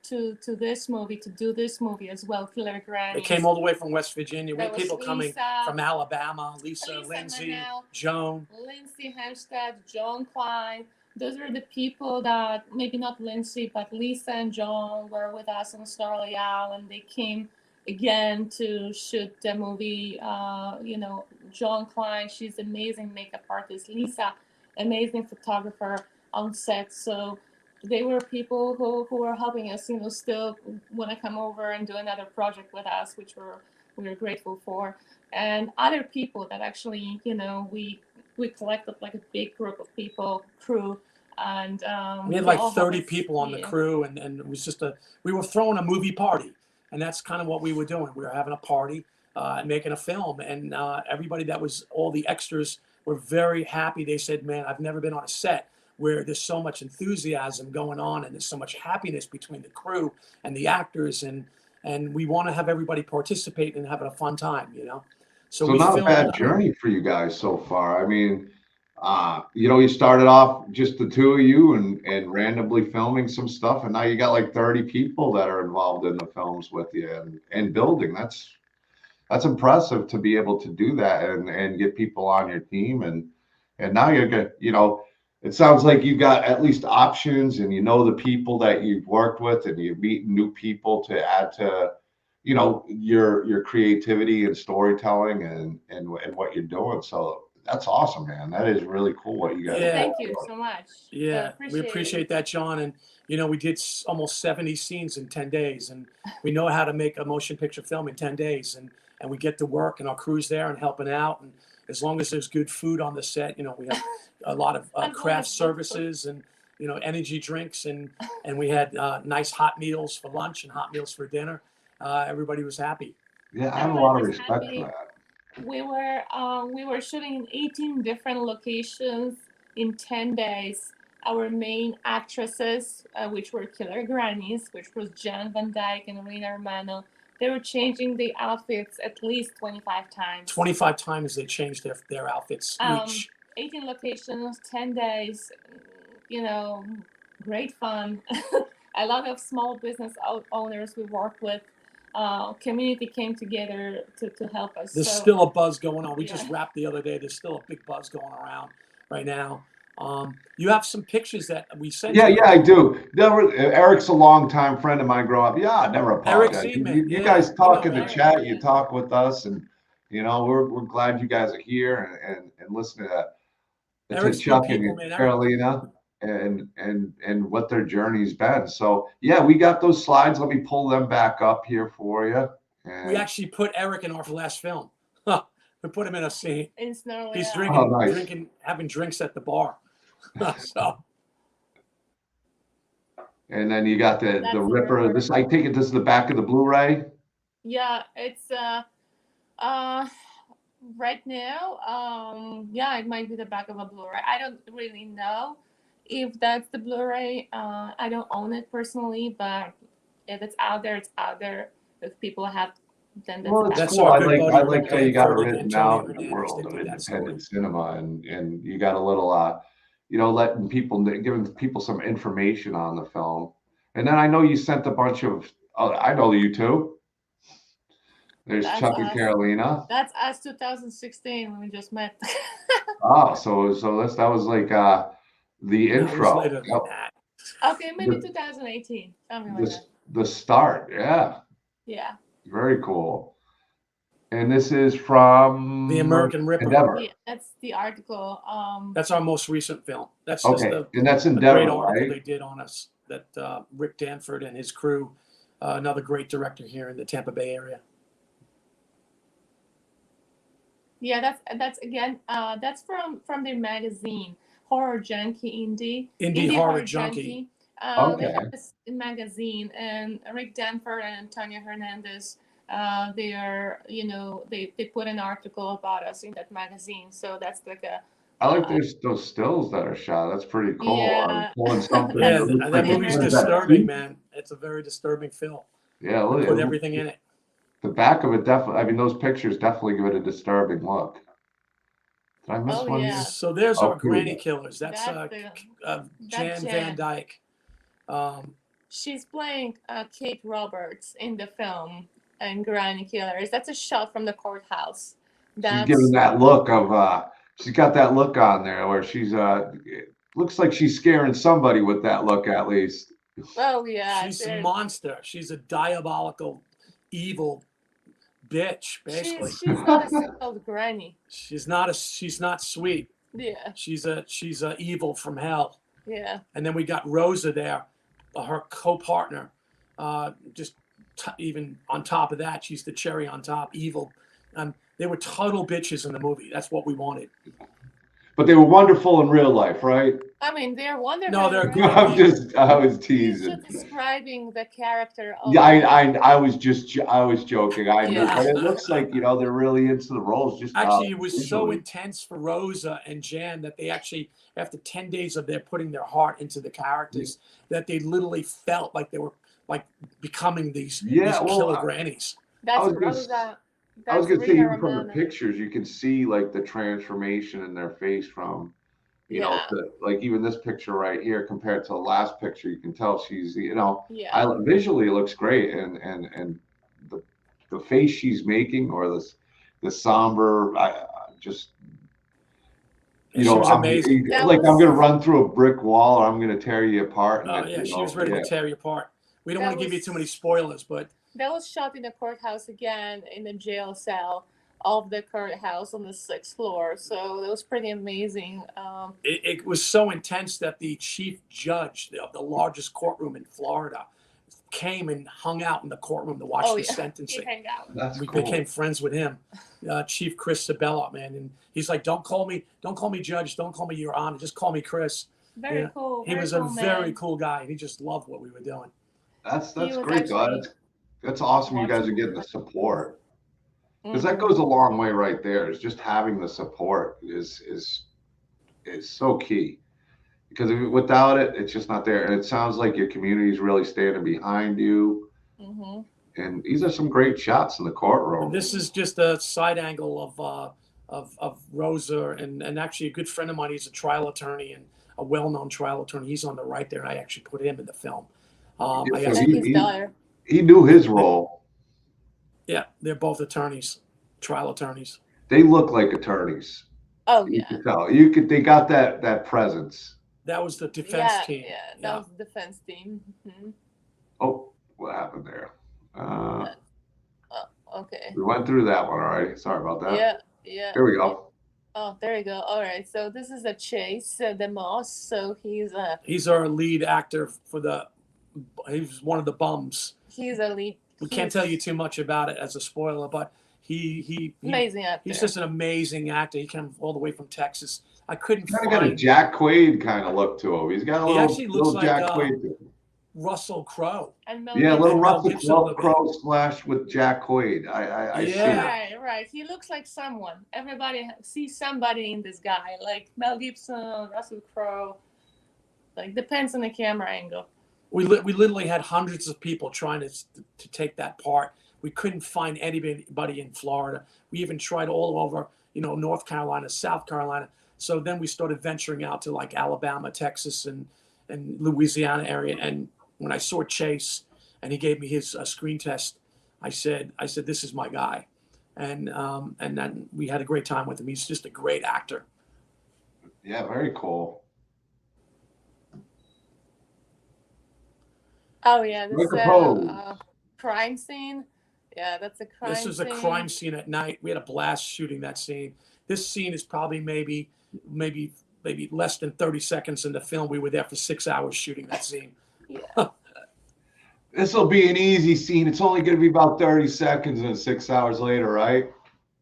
to this movie, to do this movie as well, Killer Grannies. They came all the way from West Virginia. We There had people was coming Lisa, from Alabama, Lisa, Lindsay, Manel, Joan. Lindsay Hemstead, John Klein. Those were the people that, maybe not Lindsay, but Lisa and John were with us on Snarly Owl, and they came again to shoot the movie. John Klein, she's amazing makeup artist. Lisa, amazing photographer on set. So they were people who were helping us, still want to come over and do another project with us, which we were grateful for. And other people that actually, we collected like a big group of people, crew, and We had they like all 30 helped us. people on the Yeah. crew, and it was just we were throwing a movie party, and that's kind of what we were doing. We were having a party and making a film, and everybody that was, all the extras were very happy. They said, man, I've never been on a set where there's so much enthusiasm going on, and there's so much happiness between the crew and the actors, and we want to have everybody participate and having a fun time, So we not a filmed, bad journey for you guys so far. I mean, you started off just the two of you and randomly filming some stuff, and now you got like 30 people that are involved in the films with you and building. That's impressive to be able to do that and get people on your team, and now you're good. It sounds like you got at least options, and the people that you've worked with, and you meet new people to add to your creativity and storytelling and what you're doing. So that's awesome, man. That is really cool what you guys Yeah. Thank you so much. Yeah, we appreciate that, John. And we did almost 70 scenes in 10 days, and we know how to make a motion picture film in 10 days. And we get to work, and our crew's there and helping out. And as long as there's good food on the set, we have a lot of craft services and energy drinks, and we had nice hot meals for lunch and hot meals for dinner. Everybody was happy. Yeah, I have a lot of Everybody was respect happy. for that. We were shooting in 18 different locations in 10 days. Our main actresses, which were Killer Grannies, which was Jan Van Dyke and Rena Romano, they were changing the outfits at least 25 times. 25 times they changed their outfits each. 18 locations, 10 days, great fun. A lot of small business owners we worked with. Community came together to help us. There's So, still a buzz going on. We just Yeah. wrapped the other day. There's still a big buzz going around right now. You have some pictures that we sent Yeah, you. yeah, I do. Eric's a longtime friend of mine growing up. Yeah, I never Eric apologize. Seidman. You Yeah, guys we know talk in the Eric. chat, you talk with us, and we're glad you guys are here and listening to Eric's Chuck good people, and man. Carolina and what their journey's been. So yeah, we got those slides. Let me pull them back up here for you. We And actually put Eric in our last film. We put him in a scene. In Snarly. He's Oh, nice. drinking, having drinks at the bar. So and then you got the That's the Ripper. Ripper. This, I take it, this is the back of the Blu-ray. Yeah, it's right now, yeah, it might be the back of a Blu-ray. I don't really know if that's the Blu-ray. I don't own it personally, but if it's out there, it's out there. If people have, then Well, it's That's cool. our I good like buddy I like how you got it Danford and written Antonio out in the Hernandez world that of did that story. independent cinema, and you got a little letting people, giving people some information on the film. And then I know you sent a bunch of I know you too. There's That's Chuck and us. Carolina. That's us 2016 when we just met. Oh, so that was like the No, it was intro. later than Yep. Okay, maybe The- 2018, something like that. The start, yeah, Yeah. very cool. And this is from The American Ripper. Endeavor. Yeah, that's the article. That's our most recent film. That's just Okay, a and that's great Endeavor, article right? they did on us. That Rick Danford and his crew, another great director here in the Tampa Bay area. Yeah, that's again. That's from their magazine, Horror Junkie Indie Horror Junkie. They Okay. have this magazine, and Rick Danford and Antonio Hernandez. They are, they put an article about us in that magazine. So that's like a. I like those stills that are shot. That's pretty cool. Yeah. Pulling something. Yeah, That's- looks that like movie's it's- disturbing, man. It's a very disturbing film. Yeah, We look, put everything in it. the back of it definitely. I mean, those pictures definitely give it a disturbing look. Did I miss Oh, one? yeah. So there's Oh, our Granny cool. Killers. That's Jan Van Jan. Dyke. She's playing Kate Roberts in the film and Granny Killers. That's a shot from the courthouse. She's giving that look of she's got that look on there where she's it looks like she's scaring somebody with that look at least. Oh yeah, She's a monster. She's a diabolical, evil bitch, basically. she's not a simple granny. She's not sweet. Yeah, She's a evil from hell. yeah. And then we got Rosa there, her co-partner. Even on top of that, she's the cherry on top, evil. They were total bitches in the movie. That's what we wanted. But they were wonderful in real life, right? I mean, they're wonderful. No, they're in good. real life. I was He's teasing. just describing the character. Of Yeah, I was joking. I knew, Yeah. but it looks like they're really into the roles. Just Actually, it was so visually. intense for Rosa and Jan that they actually, after 10 days of their putting their heart into the characters, that they literally felt like they were like becoming these killer grannies. That's I was gonna- Rosa. I was That's gonna say, Rita even from the Romano. pictures, you can see like the transformation in their face from, Yeah. like even this picture right here compared to the last picture, you can tell she's, Yeah. visually it looks great, and the face she's making, or the somber, just. She was amazing. I'm gonna run through a brick wall, or I'm gonna tear you apart. Oh yeah, she was ready to tear you apart. We don't want to give you too many spoilers, but That was shot in the courthouse again, in the jail cell of the courthouse on the 6th floor. So that was pretty amazing. it was so intense that the chief judge of the largest courtroom in Florida came and hung out in the courtroom to watch the sentencing. He hang out. That's We cool. became friends with him, Chief Chris Sabella, man, and he's like, "Don't call me Judge, don't call me Your Honor, just call me Chris." Very cool. He very was cool a very man. cool guy, and he just loved what we were doing. That's was great, though. actually That's awesome. You guys are watching. getting the support. Because Mhm. that goes a long way right there. Is just having the support is so key. Because without it, it's just not there. And it sounds like your community is really standing behind you. Mhm. And these are some great shots in the courtroom. This is just a side angle of Rosa, and actually a good friend of mine. He's a trial attorney and a well-known trial attorney. He's on the right there. I actually put him in the film. I Yeah, asked so And his daughter. he knew his role. Yeah, they're both attorneys, trial attorneys. They look like attorneys. Oh You yeah. could tell. They got that presence. That was the defense Yeah, team. yeah. That Yeah. was the defense team. Hmm. Oh, what happened there? Uh, That, okay. we went through that one already. Sorry about that. Yeah, yeah, Here we yeah. go. Oh, there you go. All right. So this is a Chase, the Moss. So He's our lead actor for he's one of the bums. he's a lead. We can't tell you He's too much about it as a spoiler, but amazing he's actor. just an amazing actor. He came all the way from Texas. I couldn't Kind of got a find. Jack Quaid kind of look to him. He's got a He actually looks little like Jack Quaid to him. Russell Crowe. And Mel Yeah, a little Gibson. Mel Russell Gibson a little bit. Crowe slash with Jack Quaid. I see Yeah. it. Right, right. He looks like someone. Everybody sees somebody in this guy, like Mel Gibson, Russell Crowe. Like depends on the camera angle. We literally had hundreds of people trying to take that part. We couldn't find anybody in Florida. We even tried all over, North Carolina, South Carolina. So then we started venturing out to like Alabama, Texas, and Louisiana area. And when I saw Chase and he gave me his screen test, I said, this is my guy. And then we had a great time with him. He's just a great actor. Yeah, very cool. Oh yeah, this is Microphone. a crime scene. Yeah, that's a crime. This was a crime scene at night. We had a blast shooting that scene. This scene is probably maybe less than 30 seconds in the film. We were there for 6 hours shooting that scene. Yeah. This will be an easy scene. It's only going to be about 30 seconds and 6 hours later, right?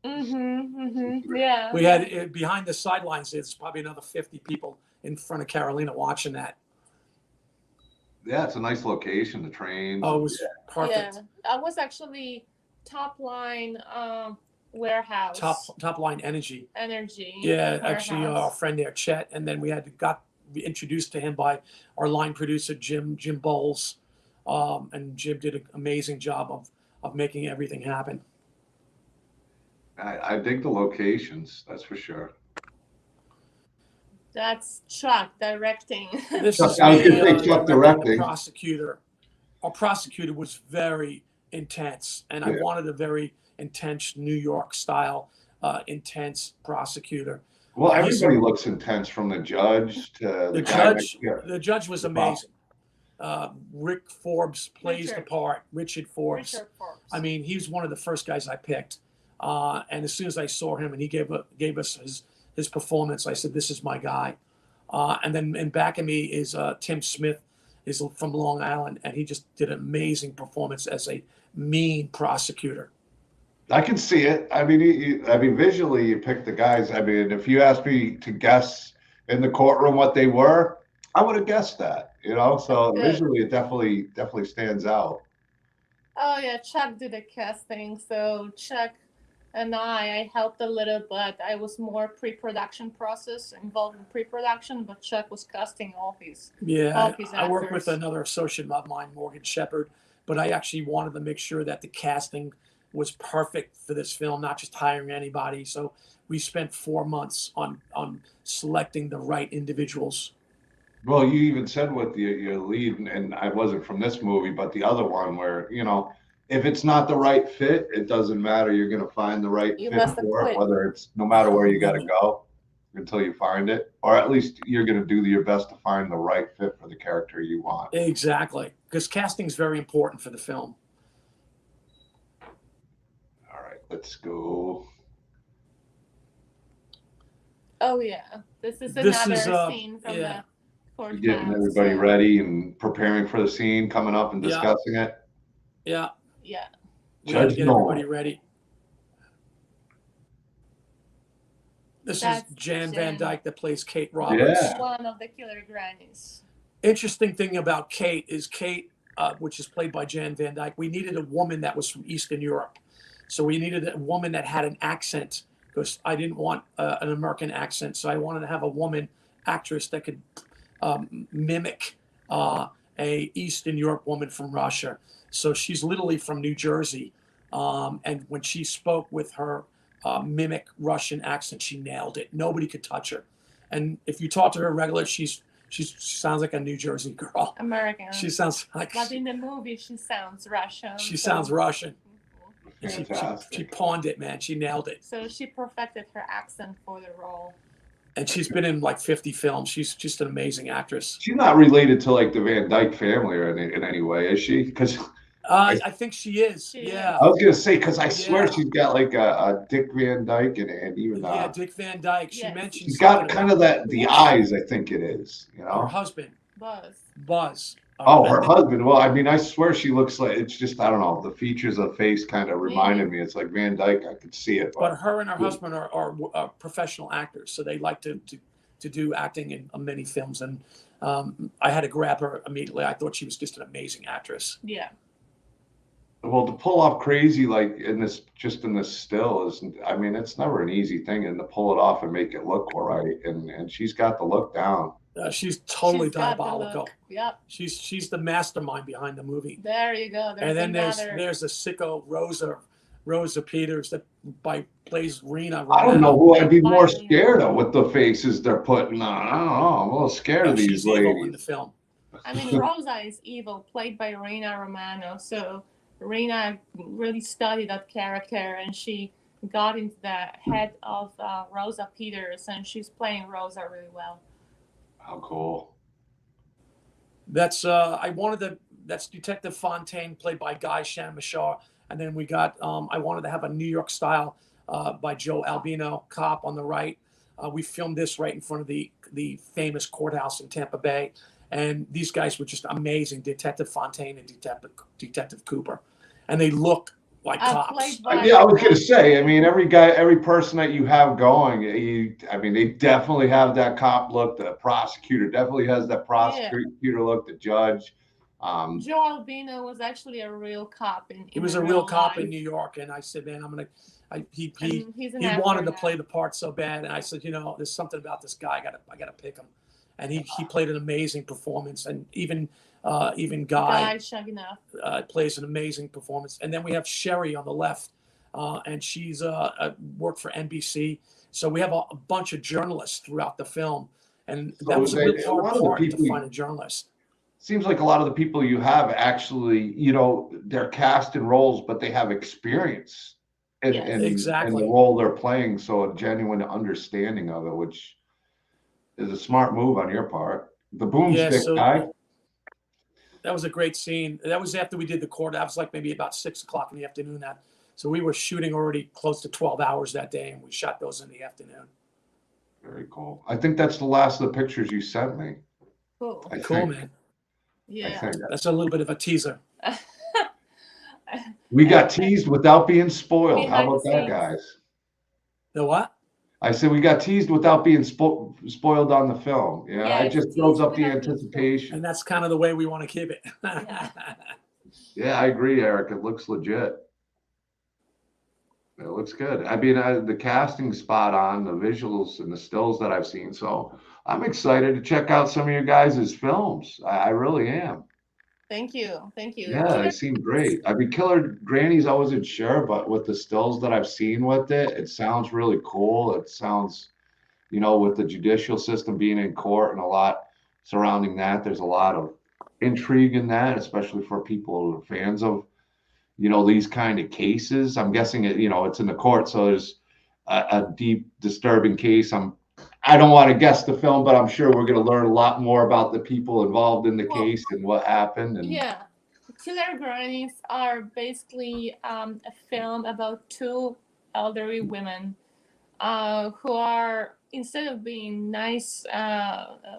Yeah. We had behind the sidelines. There's probably another 50 people in front of Karolina watching that. Yeah, it's a nice location. The trains. Oh, it was perfect. Yeah, I was actually top line warehouse. Top line energy. Energy. Yeah, warehouse. actually, our friend there, Chet, and then we got introduced to him by our line producer, Jim Bowles, and Jim did an amazing job of making everything happen. I dig the locations. That's for sure. That's Chuck directing. This I is was gonna me, say Chuck directing. the prosecutor. Our prosecutor was very intense, and I Yeah. wanted a very intense New York style, intense prosecutor. Well, everybody looks intense from the judge to The guy judge. next year. The judge was amazing. Rick Forbes plays the Richard. part. Richard Forbes. Richard Forbes. I mean, he was one of the first guys I picked. And as soon as I saw him and he gave us his performance, I said, "This is my guy." And then in back of me is Tim Smith, is from Long Island, and he just did an amazing performance as a mean prosecutor. I can see it. I mean, visually, you pick the guys. I mean, if you asked me to guess in the courtroom what they were, I would have guessed that. So Good. visually, it definitely stands out. Oh yeah, Chuck did the casting. So Chuck and I helped a little, but I was more pre-production process, involved in pre-production, but Chuck was casting all his. Yeah, his I work with actors. another associate of mine, Morgan Shepard, but I actually wanted to make sure that the casting was perfect for this film, not just hiring anybody. So we spent 4 months on selecting the right individuals. Well, you even said with your lead, and I wasn't from this movie, but the other one where, if it's not the right fit, it doesn't matter. You're going to find the right You fit must have for it, quit. whether it's no matter where you got to go until you find it, or at least you're going to do your best to find the right fit for the character you want. Exactly, because casting is very important for the film. All right, let's go. Oh yeah, this is This another is, scene from yeah. the courthouse. Getting everybody ready and preparing for the scene, coming up and Yeah. discussing it. Yeah, Yeah. we had to Judge get Nolan. everybody ready. This That's is Jan Van Jan. Dyke that plays Kate Roberts. Yeah. One of the Killer Grannies. Interesting thing about Kate is which is played by Jan Van Dyke, we needed a woman that was from Eastern Europe. So we needed a woman that had an accent because I didn't want an American accent. So I wanted to have a woman actress that could mimic a Eastern Europe woman from Russia. So she's literally from New Jersey. And when she spoke with her mimic Russian accent, she nailed it. Nobody could touch her. And if you talk to her regular, she sounds like a New Jersey girl. American. She sounds like But in the movie, she sounds Russian. she sounds Russian. And she Fantastic. pawned it, man. She nailed it. So she perfected her accent for the role. And she's been in like 50 films. She's just an amazing actress. She's not related to like the Van Dyke family or in any way, is she? Because I think she is. She Yeah. I was gonna say, because I swear Yeah. she's got like a Dick Van Dyke and even Yeah, Dick Van Dyke. She Yes. mentioned she's got something kind of about the eyes, I think it is, you her know. husband, Buzz. Buzz. Oh, her and then- husband. Well, I mean, I swear she looks like, it's just, I don't know, the features of the face kind of reminded me. It's like Van Dyke, I could see it. But her and her husband are professional actors, so they like to do acting in many films. And I had to grab her immediately. I thought she was just an amazing actress. Yeah. Well, to pull off crazy like in this still is, I mean, it's never an easy thing, and to pull it off and make it look all right. And she's got the look down. She's totally She's got the diabolical. look. Yep. She's the mastermind behind the movie. There you go. And then there's a sicko Rosa Peters that plays Rena. I don't know who I'd be more Finally. scared of with the faces they're putting on. I don't know. I'm a little scared of these She's evil in the ladies. film. I mean, Rosa is evil, played by Rena Romano. So Rena really studied that character, and she got into the head of Rosa Peters, and she's playing Rosa really well. How cool. That's that's Detective Fontaine, played by Guy Shanmashar. And then we got I wanted to have a New York style by Joe Albino, cop on the right. We filmed this right in front of the famous courthouse in Tampa Bay. And these guys were just amazing, Detective Fontaine and Detective Cooper. And they look like cops. Yeah, I was gonna say, I mean, every person that you have going, I mean, they definitely have that cop look. The prosecutor definitely has that prosecutor look. The judge. Joe Albino was actually a real cop He was a real cop in New York, and I said, man, he wanted to play the part so bad, and I said, there's something about this guy. I gotta pick him, and he played an amazing performance, and even Guy plays an amazing performance. And then we have Sherry on the left, and she's worked for NBC. So we have a bunch of journalists throughout the film, and that was a really hard part to find a journalist. Seems like a lot of the people you have actually, they're cast in roles, but they have experience in the role they're playing. So a genuine understanding of it, which is a smart move on your part. The boomstick guy. That was a great scene. That was after we did the court. That was like maybe about 6 o'clock in the afternoon. So we were shooting already close to 12 hours that day, and we shot those in the afternoon. Very cool. I think that's the last of the pictures you sent me. Cool. Cool, man. Yeah. That's a little bit of a teaser. We got teased without being spoiled. How about that, guys? The what? I said we got teased without being spoiled on the film. Yeah, it just builds up the anticipation. And that's kind of the way we want to keep it. Yeah, I agree, Eric. It looks legit. It looks good. I mean, the casting's spot on, the visuals and the stills that I've seen. So I'm excited to check out some of your guys' films. I really am. Thank you. Thank you. Yeah, they seem great. I mean, Killer Grannies, I wasn't sure, but with the stills that I've seen with it, it sounds really cool. It sounds, with the judicial system being in court and a lot surrounding that, there's a lot of intrigue in that, especially for people who are fans of, these kind of cases. I'm guessing it's in the court, so there's a deep, disturbing case. I don't want to guess the film, but I'm sure we're going to learn a lot more about the people involved in the case and what happened. And yeah, Killer Grannies are basically a film about two elderly women who are, instead of being nice,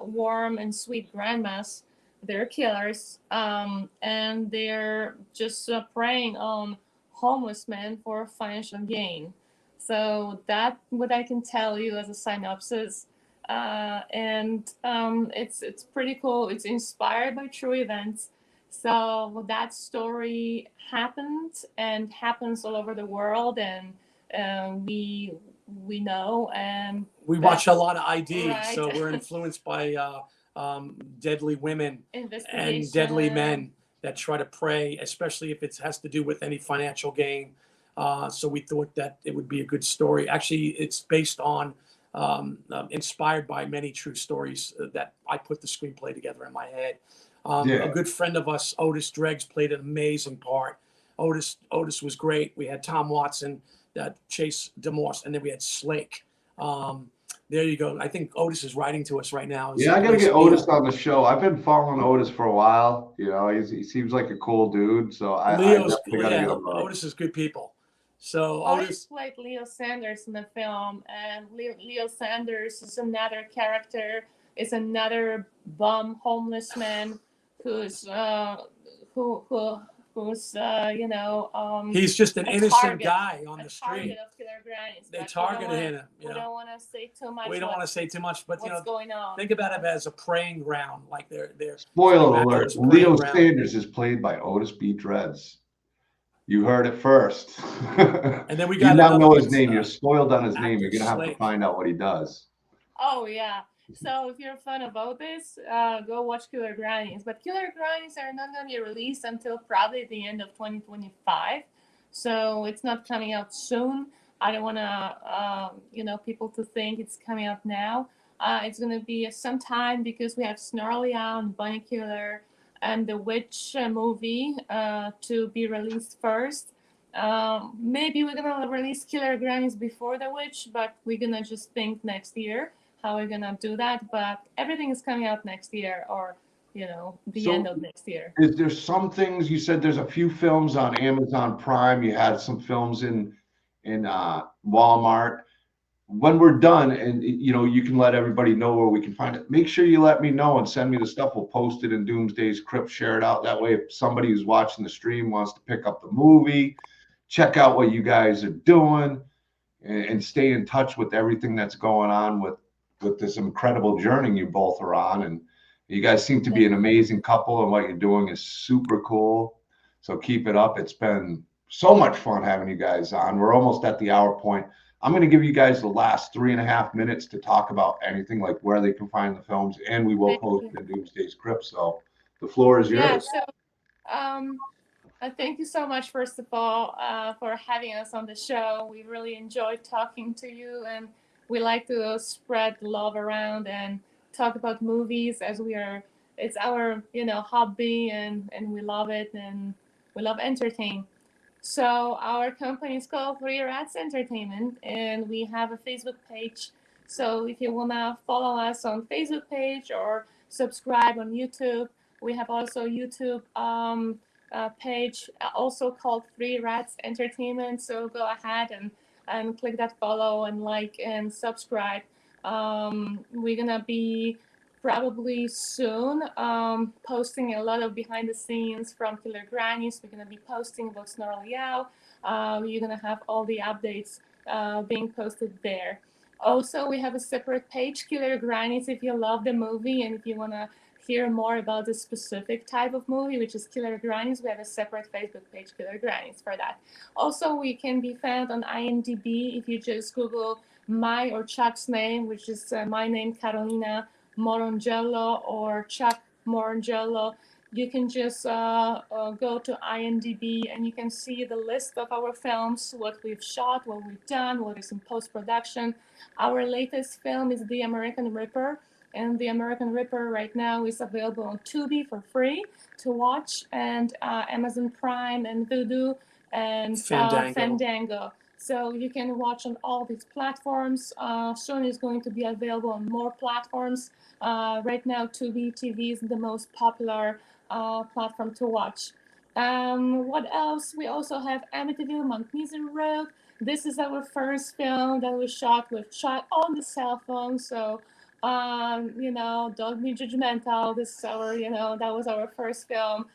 warm and sweet grandmas, they're killers, and they're just preying on homeless men for financial gain. So that's what I can tell you as a synopsis, and it's pretty cool. It's inspired by true events. So that story happened and happens all over the world, and we know, and we watch a lot of ID, right. So we're influenced by deadly women and deadly men that try to prey, especially if it has to do with any financial gain. So we thought that it would be a good story. Actually, it's based on, inspired by many true stories that I put the screenplay together in my head. A good friend of us, Otis Dreggs, played an amazing part. Otis was great. We had Tom Watson, Chase DeMorse, and then we had Slake. There you go. I think Otis is writing to us right now. Yeah, I got to get Otis on the show. I've been following Otis for a while. You know, he seems like a cool dude. So I definitely got to get him on. Otis is good people. So Otis played Leo Sanders in the film, and Leo Sanders is another character. Is another bum homeless man who's he's just an innocent guy on the street. Target of Killer Grannies. They targeted him. We don't want to say too much. We don't want to say too much, but what's going on? Think about it as a praying ground, like they're. Spoiler alert: Leo Sanders is played by Otis B. Dreads. You heard it first. And then we got. You now know his name. You're spoiled on his name. You're gonna have to find out what he does. Oh yeah. So if you're a fan of Otis, go watch Killer Grannies. But Killer Grannies are not going to be released until probably the end of 2025. So it's not coming out soon. I don't want to, people to think it's coming out now. It's going to be sometime because we have Snarly Owl and Bunny Killer and the Witch movie to be released first. Maybe we're going to release Killer Grannies before the Witch, but we're going to just think next year how we're going to do that. But everything is coming out next year or, the end of next year. Is there some things, you said there's a few films on Amazon Prime. You had some films in Walmart. When we're done and, you can let everybody know where we can find it. Make sure you let me know and send me the stuff. We'll post it in Doomsday's Krypt, share it out. That way, if somebody who's watching the stream wants to pick up the movie, check out what you guys are doing and stay in touch with everything that's going on with this incredible journey you both are on. And you guys seem to be an amazing couple, and what you're doing is super cool. So keep it up. It's been so much fun having you guys on. We're almost at the hour point. I'm going to give you guys the last 3.5 minutes to talk about anything, like where they can find the films, and we will post in Doomsday's Krypt. So the floor is yours. Yeah, so thank you so much, first of all, for having us on the show. We really enjoyed talking to you, and we like to spread love around and talk about movies as it's our, hobby, and we love it, and we love entertain. So our company is called Three Rats Entertainment, and we have a Facebook page. So if you want to follow us on Facebook page or subscribe on YouTube, we have also YouTube page also called Three Rats Entertainment. So go ahead and click that follow and like and subscribe. We're gonna be probably soon posting a lot of behind the scenes from Killer Grannies. We're gonna be posting about Snarly Owl. You're gonna have all the updates being posted there. Also, we have a separate page, Killer Grannies, if you love the movie and if you wanna hear more about the specific type of movie, which is Killer Grannies. We have a separate Facebook page, Killer Grannies, for that. Also, we can be found on IMDb if you just Google my or Chuck's name, which is my name, Karolina Morrongiello, or Chuck Morrongiello. You can just go to IMDb and you can see the list of our films, what we've shot, what we've done, what is in post-production. Our latest film is The American Ripper. And The American Ripper right now is available on Tubi for free to watch, and Amazon Prime and Vudu and Fandango. So you can watch on all these platforms. Soon it's going to be available on more platforms. Right now, Tubi TV is the most popular platform to watch. What else? We also have Amityville Montmaison Road. This is our first film that we shot on the cell phone. So don't be judgmental. This is our, that was our first film.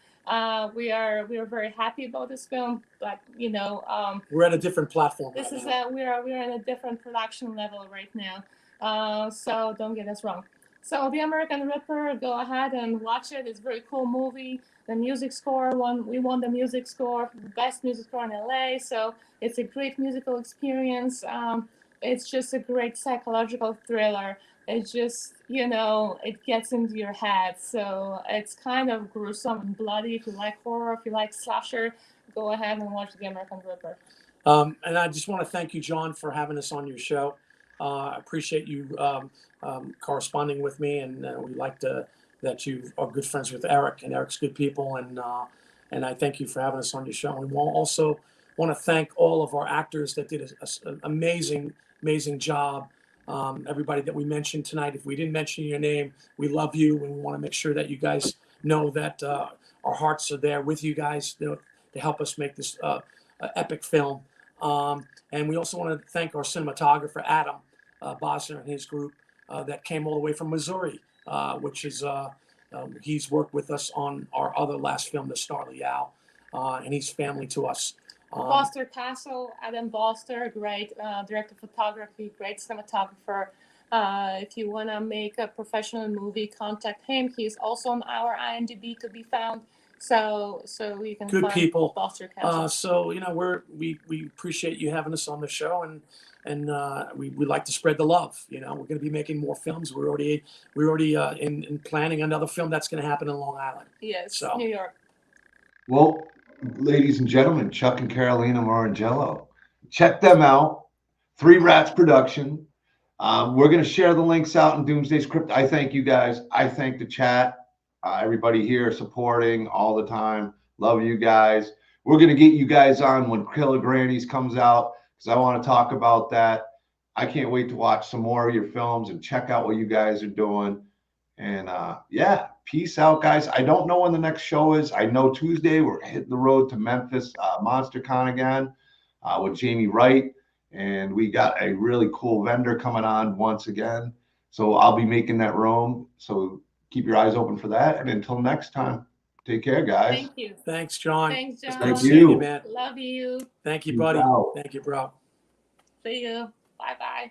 We are very happy about this film, but we're at a different platform. This is we're in a different production level right now. So don't get us wrong. So The American Ripper, go ahead and watch it. It's a very cool movie. The music score we won the music score, the best music score in LA. So it's a great musical experience. It's just a great psychological thriller. It's just, it gets into your head. So it's kind of gruesome and bloody. If you like horror, if you like slasher, go ahead and watch The American Ripper. And I just want to thank you, John, for having us on your show. I appreciate you corresponding with me, and we like that you are good friends with Eric, and Eric's good people. And and I thank you for having us on your show. And we'll also want to thank all of our actors that did an amazing job. Everybody that we mentioned tonight, if we didn't mention your name, we love you, and we want to make sure that you guys know that our hearts are there with you guys, to help us make this epic film. And we also want to thank our cinematographer, Adam Bosner, and his group that came all the way from Missouri, which is he's worked with us on our other last film, The Starly Owl, and he's family to us. Foster Castle, Adam Foster, great director of photography, great cinematographer. If you want to make a professional movie, contact him. He's also on our IMDb to be found. So you can Good find people. Foster Castle. So we appreciate you having us on the show, and we like to spread the love. We're going to be making more films. We're already in planning another film that's going to happen in Long Island. Yes, So. New York. Well, ladies and gentlemen, Chuck and Karolina Morrongiello, check them out. Three Rats Production. We're going to share the links out in Doomsday's Krypt. I thank you guys. I thank the chat. Everybody here supporting all the time. Love you guys. We're going to get you guys on when Killer Grannies comes out, because I want to talk about that. I can't wait to watch some more of your films and check out what you guys are doing. And yeah, peace out, guys. I don't know when the next show is. I know Tuesday we're hitting the road to Memphis MonsterCon again with Jamie Wright. And we got a really cool vendor coming on once again. So I'll be making that room. So keep your eyes open for that. And until next time, take care, guys. Thank you. Thanks, John. Thanks, John. Thank Seeing you, man. Love you. Thank you, Peace buddy. out. Thank you, bro. See you. Bye-bye.